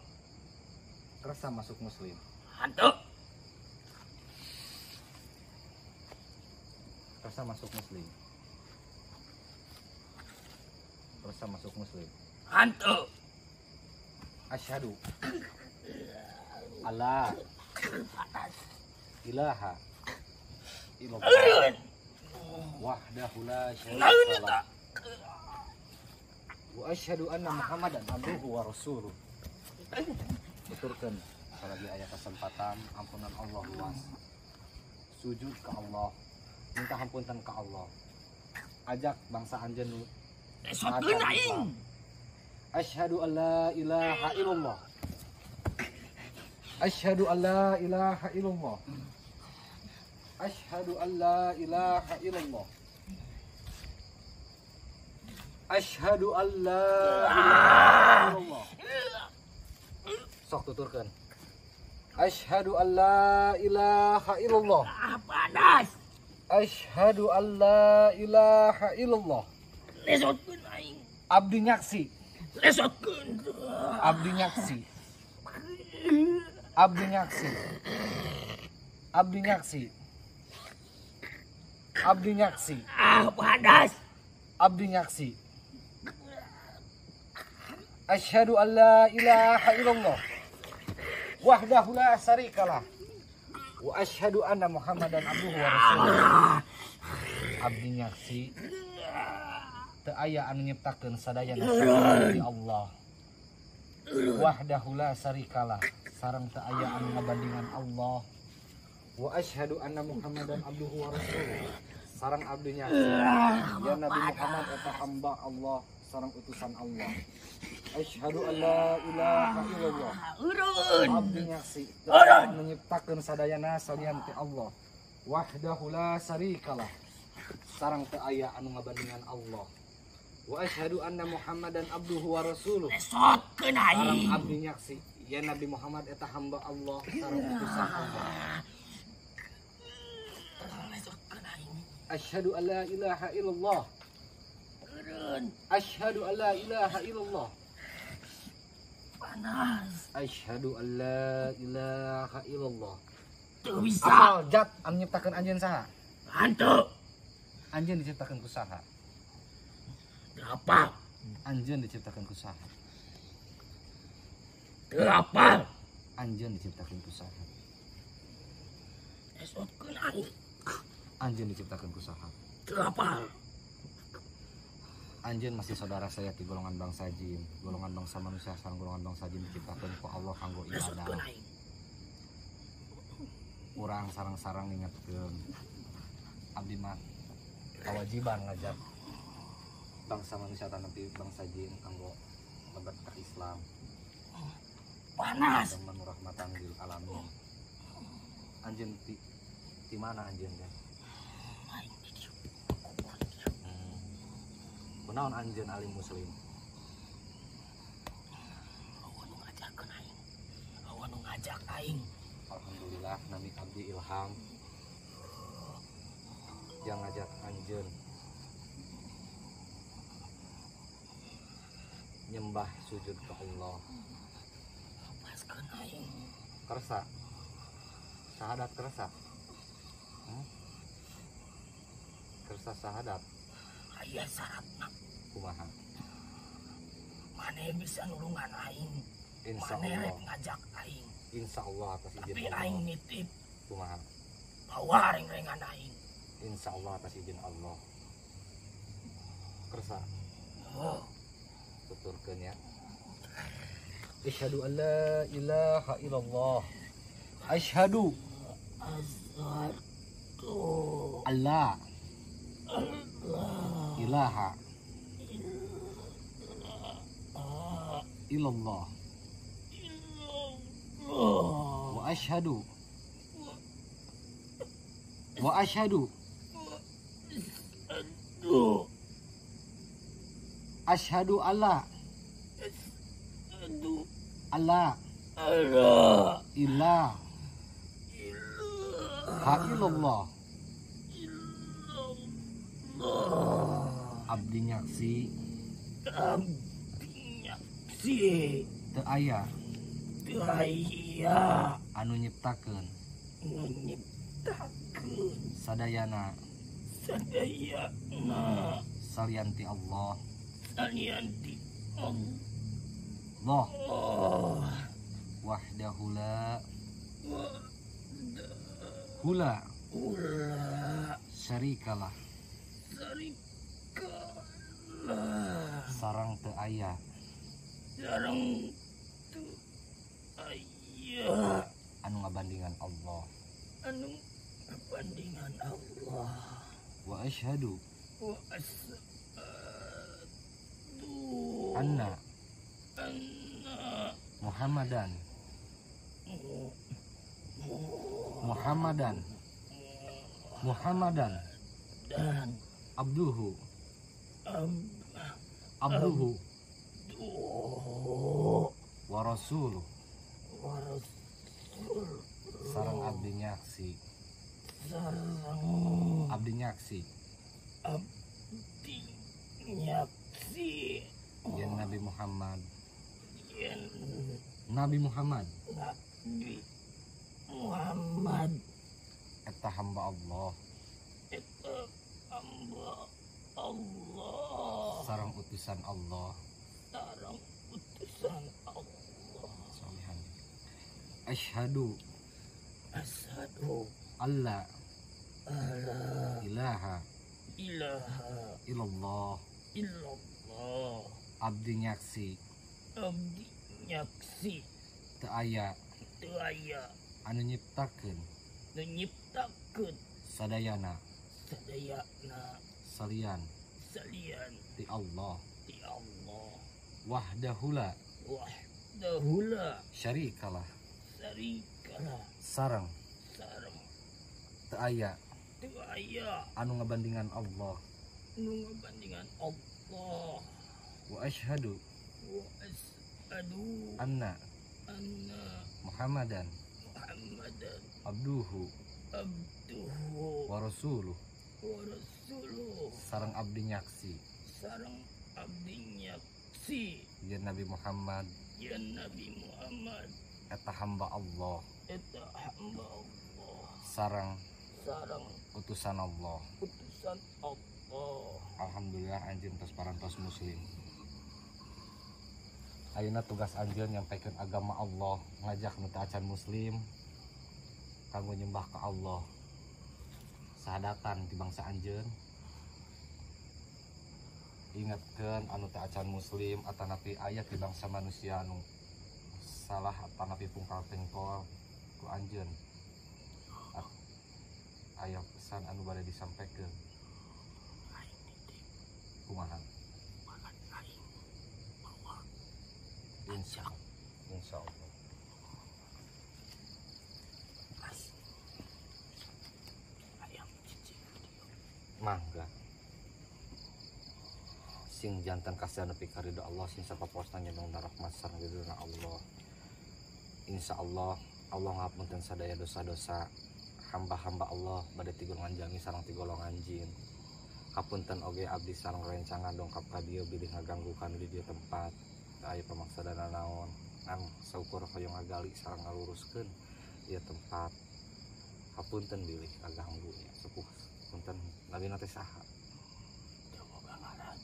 [SPEAKER 2] Rasa masuk muslim.
[SPEAKER 4] Hanteu.
[SPEAKER 2] Rasa masuk muslim. Rasa masuk muslim.
[SPEAKER 4] Hanteu.
[SPEAKER 2] Asyhadu alla ilaha illallah wahdahu la syarika lah wa asyhadu anna muhammadan abduhu wa rasuluh. Tuturkeun salagi aya kesempatan ampunan Allah luas. Sujud ke Allah, minta hampunten ke Allah. Ajak bangsa anjeun nu
[SPEAKER 4] Esotkeun aing.
[SPEAKER 2] asyhadu an la ilaha illallah. Asyhadu an la ilaha illallah. Asyhadu an la ilaha illallah. Asyhadu an la ilaha illallah. Sok tuturkeun. Asyhadu an la ilaha illallah.
[SPEAKER 4] Panas.
[SPEAKER 2] Asyhadu an la ilaha illallah.
[SPEAKER 4] Esotkeun aing.
[SPEAKER 2] Abdi nyaksi.
[SPEAKER 4] Esotkeun.
[SPEAKER 2] Abdi nyaksi. Abdi nyaksi. Abdi nyaksi. Abdi nyaksi.
[SPEAKER 4] Panas.
[SPEAKER 2] Abdi nyaksi. Asyhadu an la ilaha illallah wahdahu la syarikalah wa asyhadu anna muhammadan abduhu wa rasuluh. Abdi nyaksi teu aya anu nyiptakeun sadayana di Allah wahdahu la syarikalah sareng teu aya anu ngabandingan Allah wa asyhadu anna muhammadan abduhu wa rasuluh sareng abdi nyaksi ya Nabi Muhammad eta hamba Allah sareng utusan Allah. Asyhadu an la ilaha illallah.
[SPEAKER 4] Urun.
[SPEAKER 2] Abdi nyaksi menyiptakeun sadayana salian ti Allah. Wahdahu la syarikalah. Sareng teu aya anu ngabandingan Allah. Wa asyhadu anna Muhammadan abduhu wa rasuluh.
[SPEAKER 4] Esotkeun
[SPEAKER 2] Sareng
[SPEAKER 4] aing.
[SPEAKER 2] abdi nyaksi ya Nabi Muhammad eta hamba Allah sareng utusan Allah.
[SPEAKER 4] Esotkeun aing.
[SPEAKER 2] Asyhadu an la ilaha illallah.
[SPEAKER 4] Urun.
[SPEAKER 2] Asyhadu an la ilaha illallah.
[SPEAKER 4] Panas.
[SPEAKER 2] Asyhadu an la ilaha illallah.
[SPEAKER 4] Teu bisa.
[SPEAKER 2] Apal jat anu nyiptakeun anjeun saha?
[SPEAKER 4] Hanteu.
[SPEAKER 2] Anjeun diciptakeun ku saha?
[SPEAKER 4] Teu apa?
[SPEAKER 2] Anjeun diciptakeun ku saha?
[SPEAKER 4] Teu apa?
[SPEAKER 2] Anjeun diciptakeun ku saha?
[SPEAKER 4] Esotkeun aing.
[SPEAKER 2] Anjeun diciptakeun ku saha?
[SPEAKER 4] Teu apa?
[SPEAKER 2] Anjeun masih saudara saya di golongan bangsa jin, golongan bangsa manusia sareng golongan bangsa jin diciptakeun ku Allah kanggo
[SPEAKER 4] Esotkeun
[SPEAKER 2] ibadah.
[SPEAKER 4] aing.
[SPEAKER 2] Urang sareng-sareng ngingetkeun abdi mah kewajiban ngajak bangsa manusia tanapi bangsa jin kanggo lebat ka Islam
[SPEAKER 4] Panas.
[SPEAKER 2] dan manurahmatan lil alamin. Anjeun di mana anjeun teh?
[SPEAKER 4] Aing di dieu.
[SPEAKER 2] Kunaon anjeun alim muslim?
[SPEAKER 4] Awan nu ngajakeun aing. Awan nu ngajak aing.
[SPEAKER 2] Alhamdulillah nami abdi ilham yang ngajak anjeun nyembah sujud ke Allah.
[SPEAKER 4] Lepaskan aing.
[SPEAKER 2] Kersa syahadat kersa. Kersa syahadat
[SPEAKER 4] Aya syaratna.
[SPEAKER 2] kumaha?
[SPEAKER 4] Maneh bisa nulungan aing.
[SPEAKER 2] Insya
[SPEAKER 4] Maneh
[SPEAKER 2] Allah,
[SPEAKER 4] rek ngajak aing.
[SPEAKER 2] insya Allah atas izin
[SPEAKER 4] Tapi
[SPEAKER 2] Allah.
[SPEAKER 4] aing nitip
[SPEAKER 2] Kumaha?
[SPEAKER 4] bawa reng-rengan aing.
[SPEAKER 2] Insya Allah atas izin Allah. Kersa
[SPEAKER 4] Oh,
[SPEAKER 2] tuturkeun ya. Asyhadu an la ilaha illallah. Asyhadu
[SPEAKER 4] azhadu
[SPEAKER 2] alla ilaha illallah wa asyhadu asyhadu alla
[SPEAKER 4] Allah
[SPEAKER 2] ilaha illallah. Abdi nyaksi
[SPEAKER 4] abdinya si
[SPEAKER 2] teu aya
[SPEAKER 4] daya
[SPEAKER 2] anu nyiptakeun
[SPEAKER 4] menyiptakeun
[SPEAKER 2] sadayana
[SPEAKER 4] sadayana
[SPEAKER 2] salianti Allah.
[SPEAKER 4] salianti
[SPEAKER 2] Allah
[SPEAKER 4] Allah
[SPEAKER 2] wahdahu la hula
[SPEAKER 4] ula
[SPEAKER 2] syarikalah
[SPEAKER 4] sarikalah
[SPEAKER 2] sarang teu aya
[SPEAKER 4] jarang tu ayah
[SPEAKER 2] anu ngabandingan Allah.
[SPEAKER 4] anu bandingan Allah
[SPEAKER 2] Wa asyhadu
[SPEAKER 4] wa asyhadu
[SPEAKER 2] anna
[SPEAKER 4] anna
[SPEAKER 2] Muhammadan Muhammadan Muhammadan
[SPEAKER 4] dan
[SPEAKER 2] abduhu
[SPEAKER 4] abduhu
[SPEAKER 2] wa rasuluh
[SPEAKER 4] warasul
[SPEAKER 2] sareng abdi nyaksi
[SPEAKER 4] sarang
[SPEAKER 2] abdi nyaksi
[SPEAKER 4] abdi nyaksi
[SPEAKER 2] yen Nabi Muhammad
[SPEAKER 4] yen
[SPEAKER 2] Nabi Muhammad
[SPEAKER 4] Nabi Muhammad
[SPEAKER 2] eta hamba Allah
[SPEAKER 4] itu hamba Allah
[SPEAKER 2] sareng utusan Allah.
[SPEAKER 4] sarang utusan Allah.
[SPEAKER 2] Salihan. Asyhadu
[SPEAKER 4] Asyhadu
[SPEAKER 2] alla
[SPEAKER 4] alla
[SPEAKER 2] ilaha
[SPEAKER 4] ilaha
[SPEAKER 2] illallah.
[SPEAKER 4] illallah
[SPEAKER 2] Abdi nyaksi
[SPEAKER 4] abdi nyaksi
[SPEAKER 2] teu aya
[SPEAKER 4] teu aya
[SPEAKER 2] anu nyiptakeun
[SPEAKER 4] nu nyiptakeun
[SPEAKER 2] sadayana
[SPEAKER 4] sadayana
[SPEAKER 2] salian
[SPEAKER 4] salian
[SPEAKER 2] ti Allah.
[SPEAKER 4] ti Allah
[SPEAKER 2] Wahdahu la
[SPEAKER 4] wahdahu la
[SPEAKER 2] syarikalah
[SPEAKER 4] syarikalah
[SPEAKER 2] sareng
[SPEAKER 4] sareng
[SPEAKER 2] teu aya
[SPEAKER 4] teu aya
[SPEAKER 2] anu ngabandingan Allah.
[SPEAKER 4] nu ngabandingan Allah.
[SPEAKER 2] Wa asyhadu
[SPEAKER 4] Wa asyhadu
[SPEAKER 2] anna
[SPEAKER 4] anna
[SPEAKER 2] Muhammadan
[SPEAKER 4] Muhammadan
[SPEAKER 2] abduhu
[SPEAKER 4] abduhu
[SPEAKER 2] wa rasuluh
[SPEAKER 4] wa rasuluh
[SPEAKER 2] sareng abdi nyaksi
[SPEAKER 4] sareng abdi nyaksi
[SPEAKER 2] yen Nabi Muhammad
[SPEAKER 4] yen Nabi Muhammad
[SPEAKER 2] eta hamba Allah
[SPEAKER 4] eta hamba Allah
[SPEAKER 2] sareng
[SPEAKER 4] sareng
[SPEAKER 2] utusan Allah.
[SPEAKER 4] utusan Allah.
[SPEAKER 2] Alhamdulillah anjeun tos parantos muslim. Ayeuna tugas anjeun nyampaikan agama Allah, ngajak nu teu acan muslim kanggo nyembah ka Allah. Sahadatan di bangsa anjeun. Ingatkeun anu teu acan muslim atanapi aya di bangsa manusia anu salah atanapi pungkal tengkol ku anjeun. Aya pesan anu bade disampaikan kumaha? Insya Allah. Mangga sing jantan kasih nepi ka ridho Allah sing sapaposna nyandung rahmat sareng ridhona Allah. Insya Allah Allah ngapunten sadaya dosa-dosa hamba-hamba Allah bade ti golongan jami sareng ti golongan jin. Kapunten oge abdi sareng rencangan dongkap ka dieu bilih ngaganggu kana di dieu tempat. aya pamaksadana naon nang saukur hoyong ngagali sareng ngaluruskeun ieu tempat. Hapunten bilih kaganggu nya sepuh punten nabina teh saha?
[SPEAKER 4] Coba ngaran.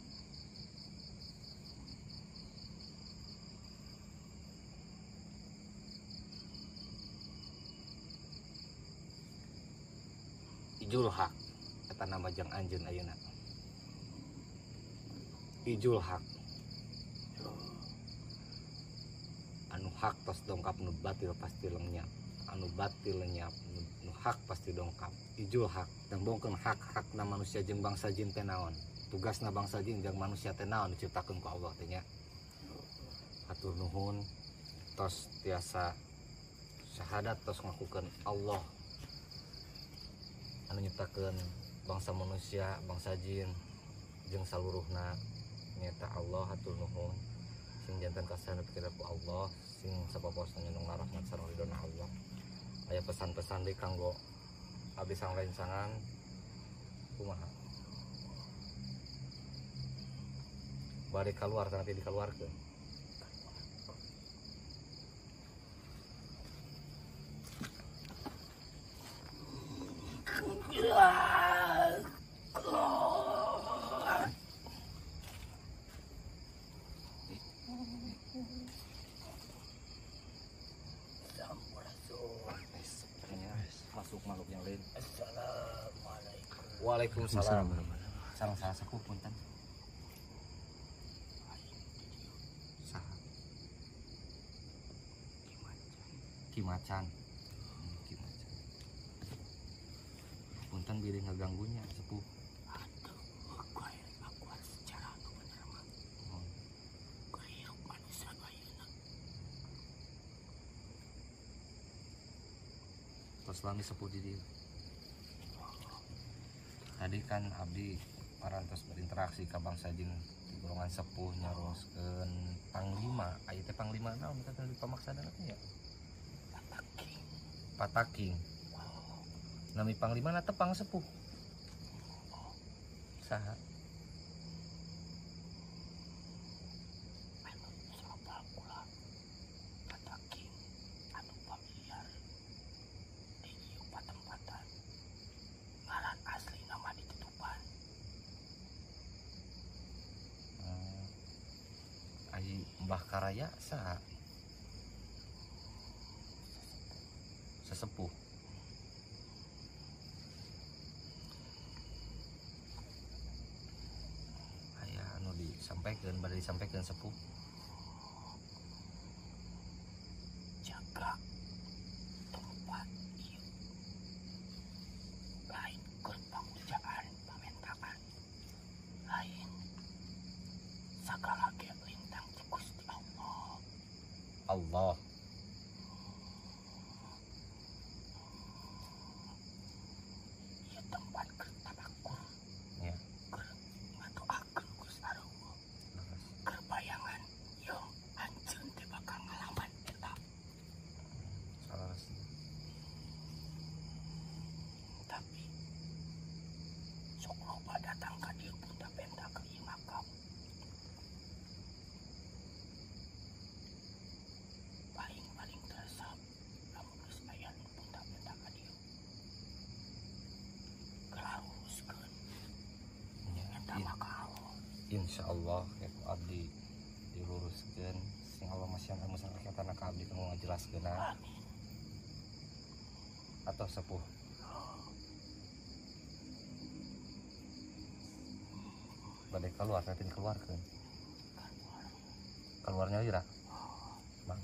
[SPEAKER 2] Ijul Haq eta nama jang anjeun ayeuna. Ijul Haq. Anu hak tos dongkap nu batil pasti lenyap. Anu batil lenyap nu hak pasti dongkap. Ijul Haq dembongkeun hak-hakna manusia jeung bangsa jin teh naon. Tugasna bangsa jin jeung manusia teh naon diciptakeun ku Allah teh nya. Hatur nuhun tos tiasa syahadat tos ngakukeun Allah anu nyiptakeun bangsa manusia, bangsa jin jeung saluruhna nyata Allah. Hatur nuhun sing jantan kasana pikir ku Allah sing sapaposna nyunung rahmat sareng ridona Allah. Aya pesan-pesan deui kanggo abdi sanglencangan kumaha bade keluar tapi dikeluarkeun. Masuk makhluk yang lain.
[SPEAKER 4] Assalamualaikum.
[SPEAKER 2] Waalaikumsalam. Sareng saha sepuh punten. Saha? Kimacan. Kimacan. Punten bilih ngaganggunya sepuh.
[SPEAKER 4] Aduh, aku harus secara anu bener mah. Kehirup manusia ayeuna.
[SPEAKER 2] Tos lami sepuh di dieu. Tadi kan abdi parantos berinteraksi ka bangsa jin di golongan sepuh nyaroskeun panglima. Aya teh panglima naon kata di pamaksadana teh ya? Pataking. Nami panglima na tepang sepuh. Saha?
[SPEAKER 4] Anu sabal kula pataking anu familiar di ieu patempatan. Ngaran asli nama ditutupan.
[SPEAKER 2] Ai Mbah Karaya saha? Sesepuh. Aya anu disampaikeun bade disampaikeun sepuh.
[SPEAKER 4] Jaga tempat ieu. Lain keur pangujaan pamentaan. Lain sagala ge lintang ti Gusti Allah.
[SPEAKER 2] Allah.
[SPEAKER 4] Ieu tempat keur tabakur,
[SPEAKER 2] Ya.
[SPEAKER 4] keur ngadoakeun Gusti Allah. Keur bayangan yo anjeun teh bakal ngalaman eta.
[SPEAKER 2] Salah.
[SPEAKER 4] Tapi sok loba datang ka dieu punta penta ke ieu makam. Paling teresap lamun geus aya nu punta penta ka dieu. Kelaruskeun eta maka Allah.
[SPEAKER 2] Insyaallah ya abdi diluruskeun sing Allah masih anu saketana ka abdi kanggo ngajelaskeunna
[SPEAKER 4] Amin.
[SPEAKER 2] atau sepuh. Bade keluar tapi dikeluarkeun. Keluarnya ira. Bang.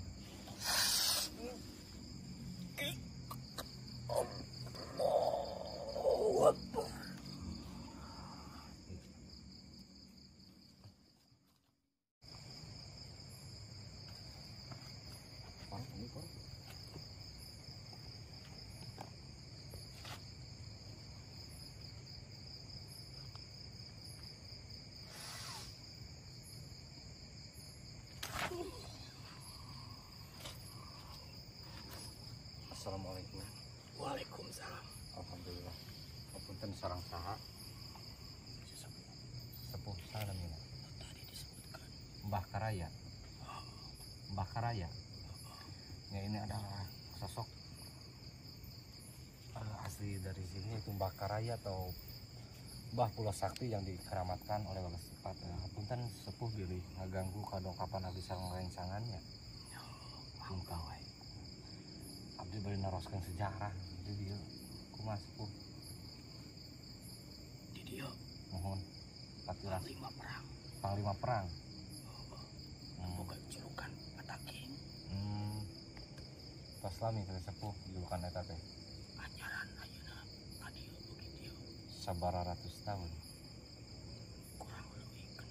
[SPEAKER 2] Assalamualaikum.
[SPEAKER 4] Waalaikumsalam.
[SPEAKER 2] Alhamdulillah. Punten sareng saha? Sepuh saha namina?
[SPEAKER 4] Tadi disebutkan.
[SPEAKER 2] Mbah Karaya. Karaya. Ya, ini adalah sosok asli dari sini, itu Mbah Karaya atau Mbah Pulau Sakti yang dikeramatkan oleh Bagas Sipat. Punten sepuh bilih ngaganggu kadongkapan abdi sareng rencangannya. Punten. Abdi bari naroskeun sejarah di dieu. Kumaha sepuh?
[SPEAKER 4] Di dia
[SPEAKER 2] Mohon patilas
[SPEAKER 4] panglima perang.
[SPEAKER 2] panglima perang.
[SPEAKER 4] Boga julukan Pataking.
[SPEAKER 2] Tos lami teh sepuh julukan eta teh.
[SPEAKER 4] Anyaran ayeuna ka dieu begitu
[SPEAKER 2] Sabaraha ratus tahun.
[SPEAKER 4] kurang leuwih ke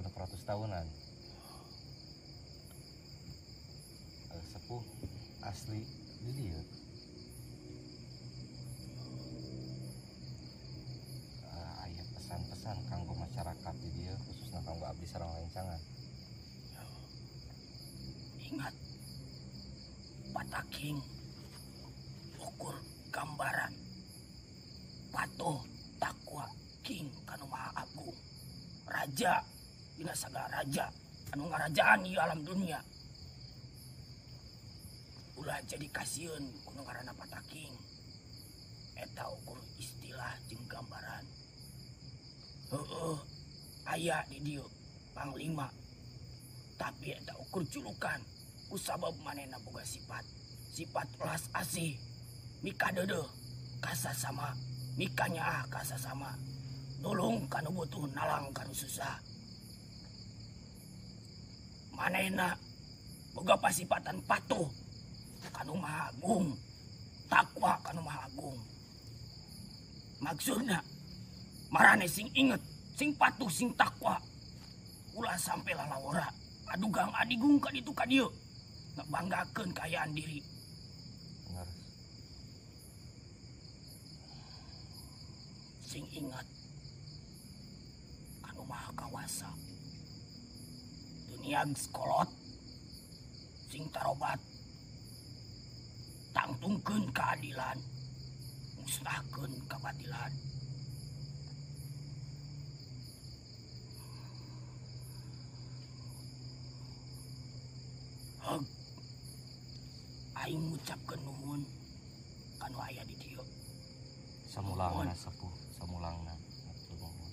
[SPEAKER 4] 600.
[SPEAKER 2] 600 tahunan. Sepuh asli di dieu. Aya pesan-pesan kanggo masyarakat di dieu khususnya kanggo abdi sareng rencangan.
[SPEAKER 4] Ingat, Pataking ukur gambaran patuh takwa king kanu maha agung, raja dina sagala raja anu ngarajaan ieu alam dunia. Ulah jadi kasieun kudu ngaranna Pataking. Eta ukur istilah jeung gambaran. Heueuh, aya di dieu panglima. Tapi eta ukur julukan kusabab manehna boga sifat welas asih, mika deudeuh kasasama, mika nyaah kasasama, nulung kanu butuh, nalang kanu susah. Manehna boga pasifatan patuh kanu maha agung, takwa kanu maha agung. Maksudna marane sing inget, sing patuh, sing takwa, ulah sampe lalawara adugang adigung ka ditu ka dieu ngebanggakeun kaayaan diri.
[SPEAKER 2] Bener.
[SPEAKER 4] Sing ingat kanu maha kawasa, dunia geus kolot, sing tarobat tangtungkeun keadilan, musnahkeun kabatilan. Heg, aing ngucapkeun nuhun kanu aya di dieu.
[SPEAKER 2] Samulangna sepuh, samulangna. Matur nuhun.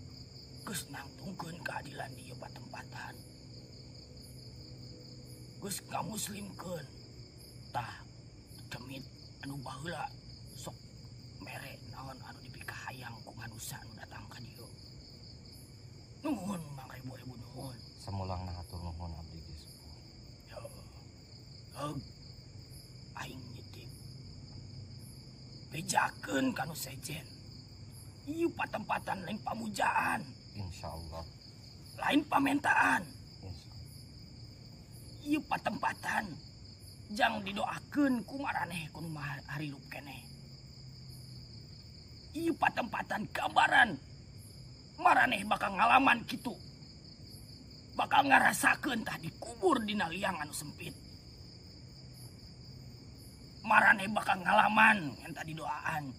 [SPEAKER 4] Geus nangtungkeun keadilan di ieu patempatan. Geus ngamuslimkeun. Tah, demit anu baheula sok mere naon anu dipikahayang ku manusia anu datang ka dieu. Nuhun mangribu-ribu nuhun.
[SPEAKER 2] Samulangna hatur nuhun abdi ge sepuh.
[SPEAKER 4] Heg, aing nitip bejakeun kanu sejen. Ieu patempatan lain pamujaan,
[SPEAKER 2] Insyaallah.
[SPEAKER 4] lain pamentaan.
[SPEAKER 2] Insyaallah.
[SPEAKER 4] Ieu patempatan jang didoakeun ku maraneh kudu harilup keneh. Ieu patempatan gambaran maraneh bakal ngalaman kitu, bakal ngarasakeun tah dikubur dina liang anu sempit. Maraneh bakal ngalaman yang tadi doaan.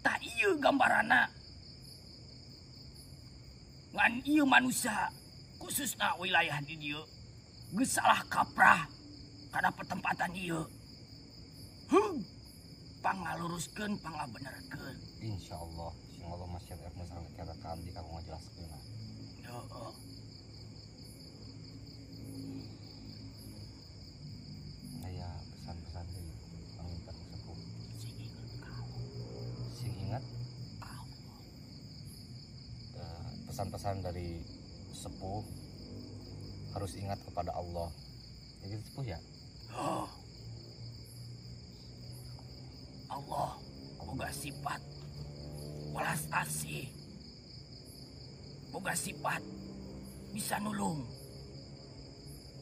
[SPEAKER 4] Tak iya gambarana. Ngan iya manusia khususnya wilayah di dieu geus salah kaprah karena petempatan ieu. Pangaluruskeun, pangabenerkeun.
[SPEAKER 2] Insyaallah, sing Allah masih erna sareng kata ka abdi kanggo ngajelaskeun.
[SPEAKER 4] Heeh.
[SPEAKER 2] Aya pesan-pesan deui panginten sepuh.
[SPEAKER 4] Sing inget kau.
[SPEAKER 2] Sing ingat pesan-pesan dari sepuh harus ingat kepada Allah. Ya gitu sepuh ya.
[SPEAKER 4] Oh. Allah boga sifat welas asih, boga sifat bisa nulung.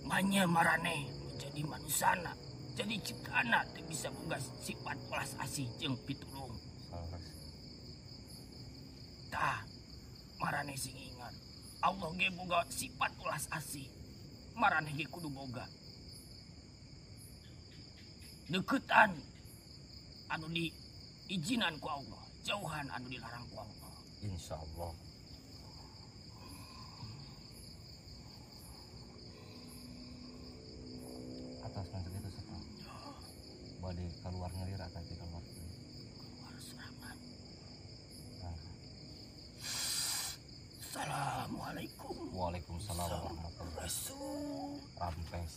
[SPEAKER 4] Manya marane menjadi manusana, jadi ciptaana teu bisa boga sifat welas asih jeung pitulung.
[SPEAKER 2] Salah.
[SPEAKER 4] Tah, marane sing ingat, Allah ge boga sifat welas asih. Marane ge kudu boga deketan anu diizinan ku Allah, jauhan anu dilarang ku Allah.
[SPEAKER 2] Insyaallah. atas kan segitu sekarang body keluar ngelira tapi keluar
[SPEAKER 4] Keluar serangan.
[SPEAKER 2] nah.
[SPEAKER 4] Assalamualaikum.
[SPEAKER 2] Waalaikumsalam warahmatullahi
[SPEAKER 4] Rasul.
[SPEAKER 2] rampes.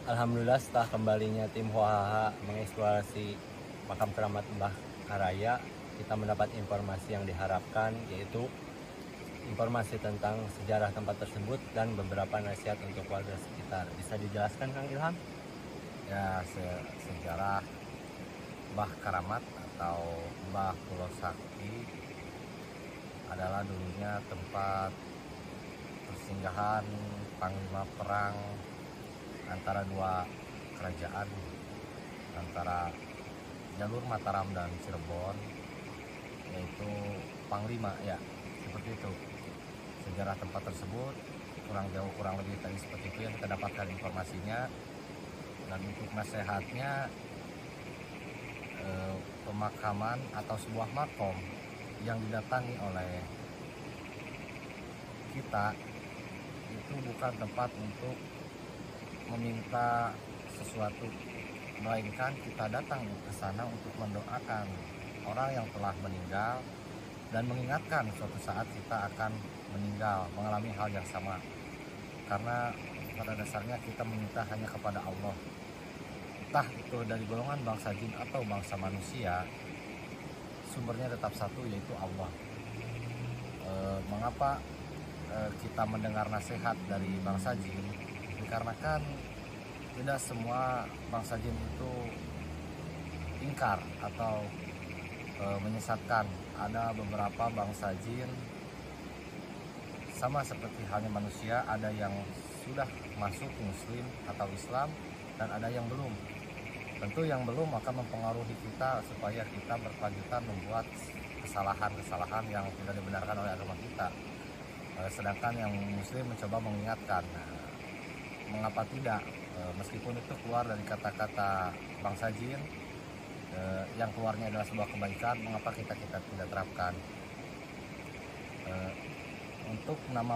[SPEAKER 1] Alhamdulillah setelah kembalinya tim HOAH mengeksplorasi makam keramat Mbah Karaya, kita mendapat informasi yang diharapkan, yaitu informasi tentang sejarah tempat tersebut dan beberapa nasihat untuk warga sekitar. Bisa dijelaskan Kang Ilham?
[SPEAKER 2] Ya, sejarah Mbah Karamat atau Mbah Pulau Sakti adalah dulunya tempat persinggahan panglima perang antara dua kerajaan, antara jalur Mataram dan Cirebon, yaitu panglima, ya seperti itu sejarah tempat tersebut. Kurang lebih tadi seperti itu yang kita dapatkan informasinya. Dan untuk nasihatnya, pemakaman atau sebuah makom yang didatangi oleh kita itu bukan tempat untuk meminta sesuatu, melainkan kita datang ke sana untuk mendoakan orang yang telah meninggal dan mengingatkan suatu saat kita akan meninggal, mengalami hal yang sama. Karena pada dasarnya kita meminta hanya kepada Allah, entah itu dari golongan bangsa jin atau bangsa manusia, sumbernya tetap satu, yaitu Allah. Mengapa kita mendengar nasihat dari bangsa jin? Dikarenakan tidak semua bangsa jin itu ingkar atau menyesatkan. Ada beberapa bangsa jin sama seperti halnya manusia, ada yang sudah masuk Muslim atau Islam dan ada yang belum. Tentu yang belum akan mempengaruhi kita supaya kita berkelanjutan membuat kesalahan-kesalahan yang tidak dibenarkan oleh agama kita. Sedangkan yang Muslim mencoba mengingatkan. Mengapa tidak? Meskipun itu keluar dari kata-kata bangsa jin, yang keluarnya adalah sebuah kebaikan, mengapa kita tidak terapkan? Untuk nama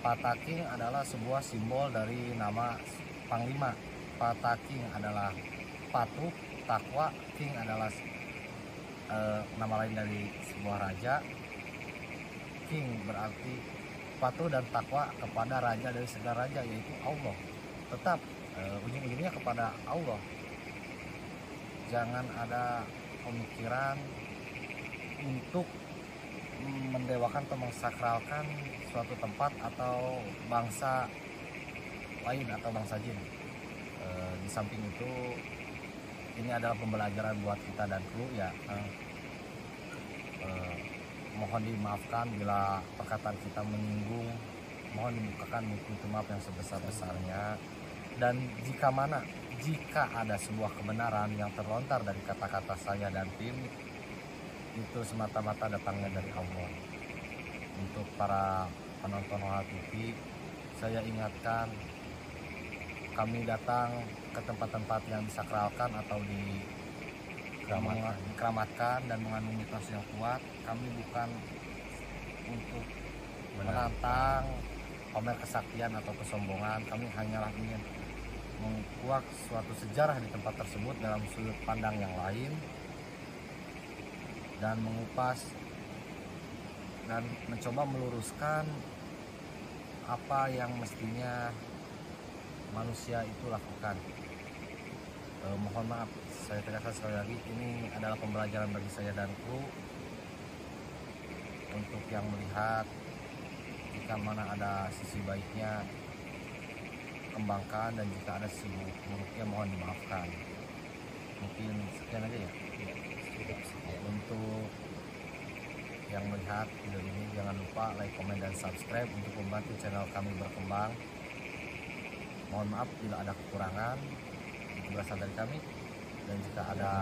[SPEAKER 2] Pataking adalah sebuah simbol dari nama panglima. Pataking adalah patuh, takwa, king adalah nama lain dari sebuah raja. King berarti patuh dan takwa kepada raja dari segala raja, yaitu Allah. Tetap ujung-ujungnya kepada Allah. Jangan ada pemikiran untuk mendewakan atau mengsakralkan suatu tempat atau bangsa lain atau bangsa jin. Di samping itu, ini adalah pembelajaran buat kita dan kru, ya. Mohon dimaafkan bila perkataan kita menyinggung, mohon dibukakan pintu maaf yang sebesar-besarnya. Dan jika ada sebuah kebenaran yang terlontar dari kata-kata saya dan tim, itu semata-mata datangnya dari Allah. Untuk para penonton HOAH TV, saya ingatkan, kami datang ke tempat-tempat yang disakralkan atau dikeramatkan dan mengandung mitos yang kuat. Kami bukan untuk menantang pamer kesaktian atau kesombongan. Kami hanyalah ingin mengkuak suatu sejarah di tempat tersebut dalam sudut pandang yang lain dan mengupas dan mencoba meluruskan apa yang mestinya manusia itu lakukan. Mohon maaf, saya tegaskan sekali lagi, ini adalah pembelajaran bagi saya dan kru untuk yang melihat. Jika mana ada sisi baiknya, kembangkan, dan jika ada sisi buruknya, mohon dimaafkan. Mungkin sekian aja ya. Untuk yang melihat video ini, jangan lupa like, komen, dan subscribe untuk membantu channel kami berkembang. Mohon maaf bila ada kekurangan, itu berasal dari kami, dan jika ada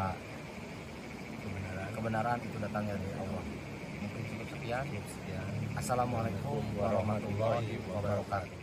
[SPEAKER 2] kebenaran itu datangnya dari Allah. Mungkin cukup sekian. Assalamualaikum warahmatullahi wabarakatuh.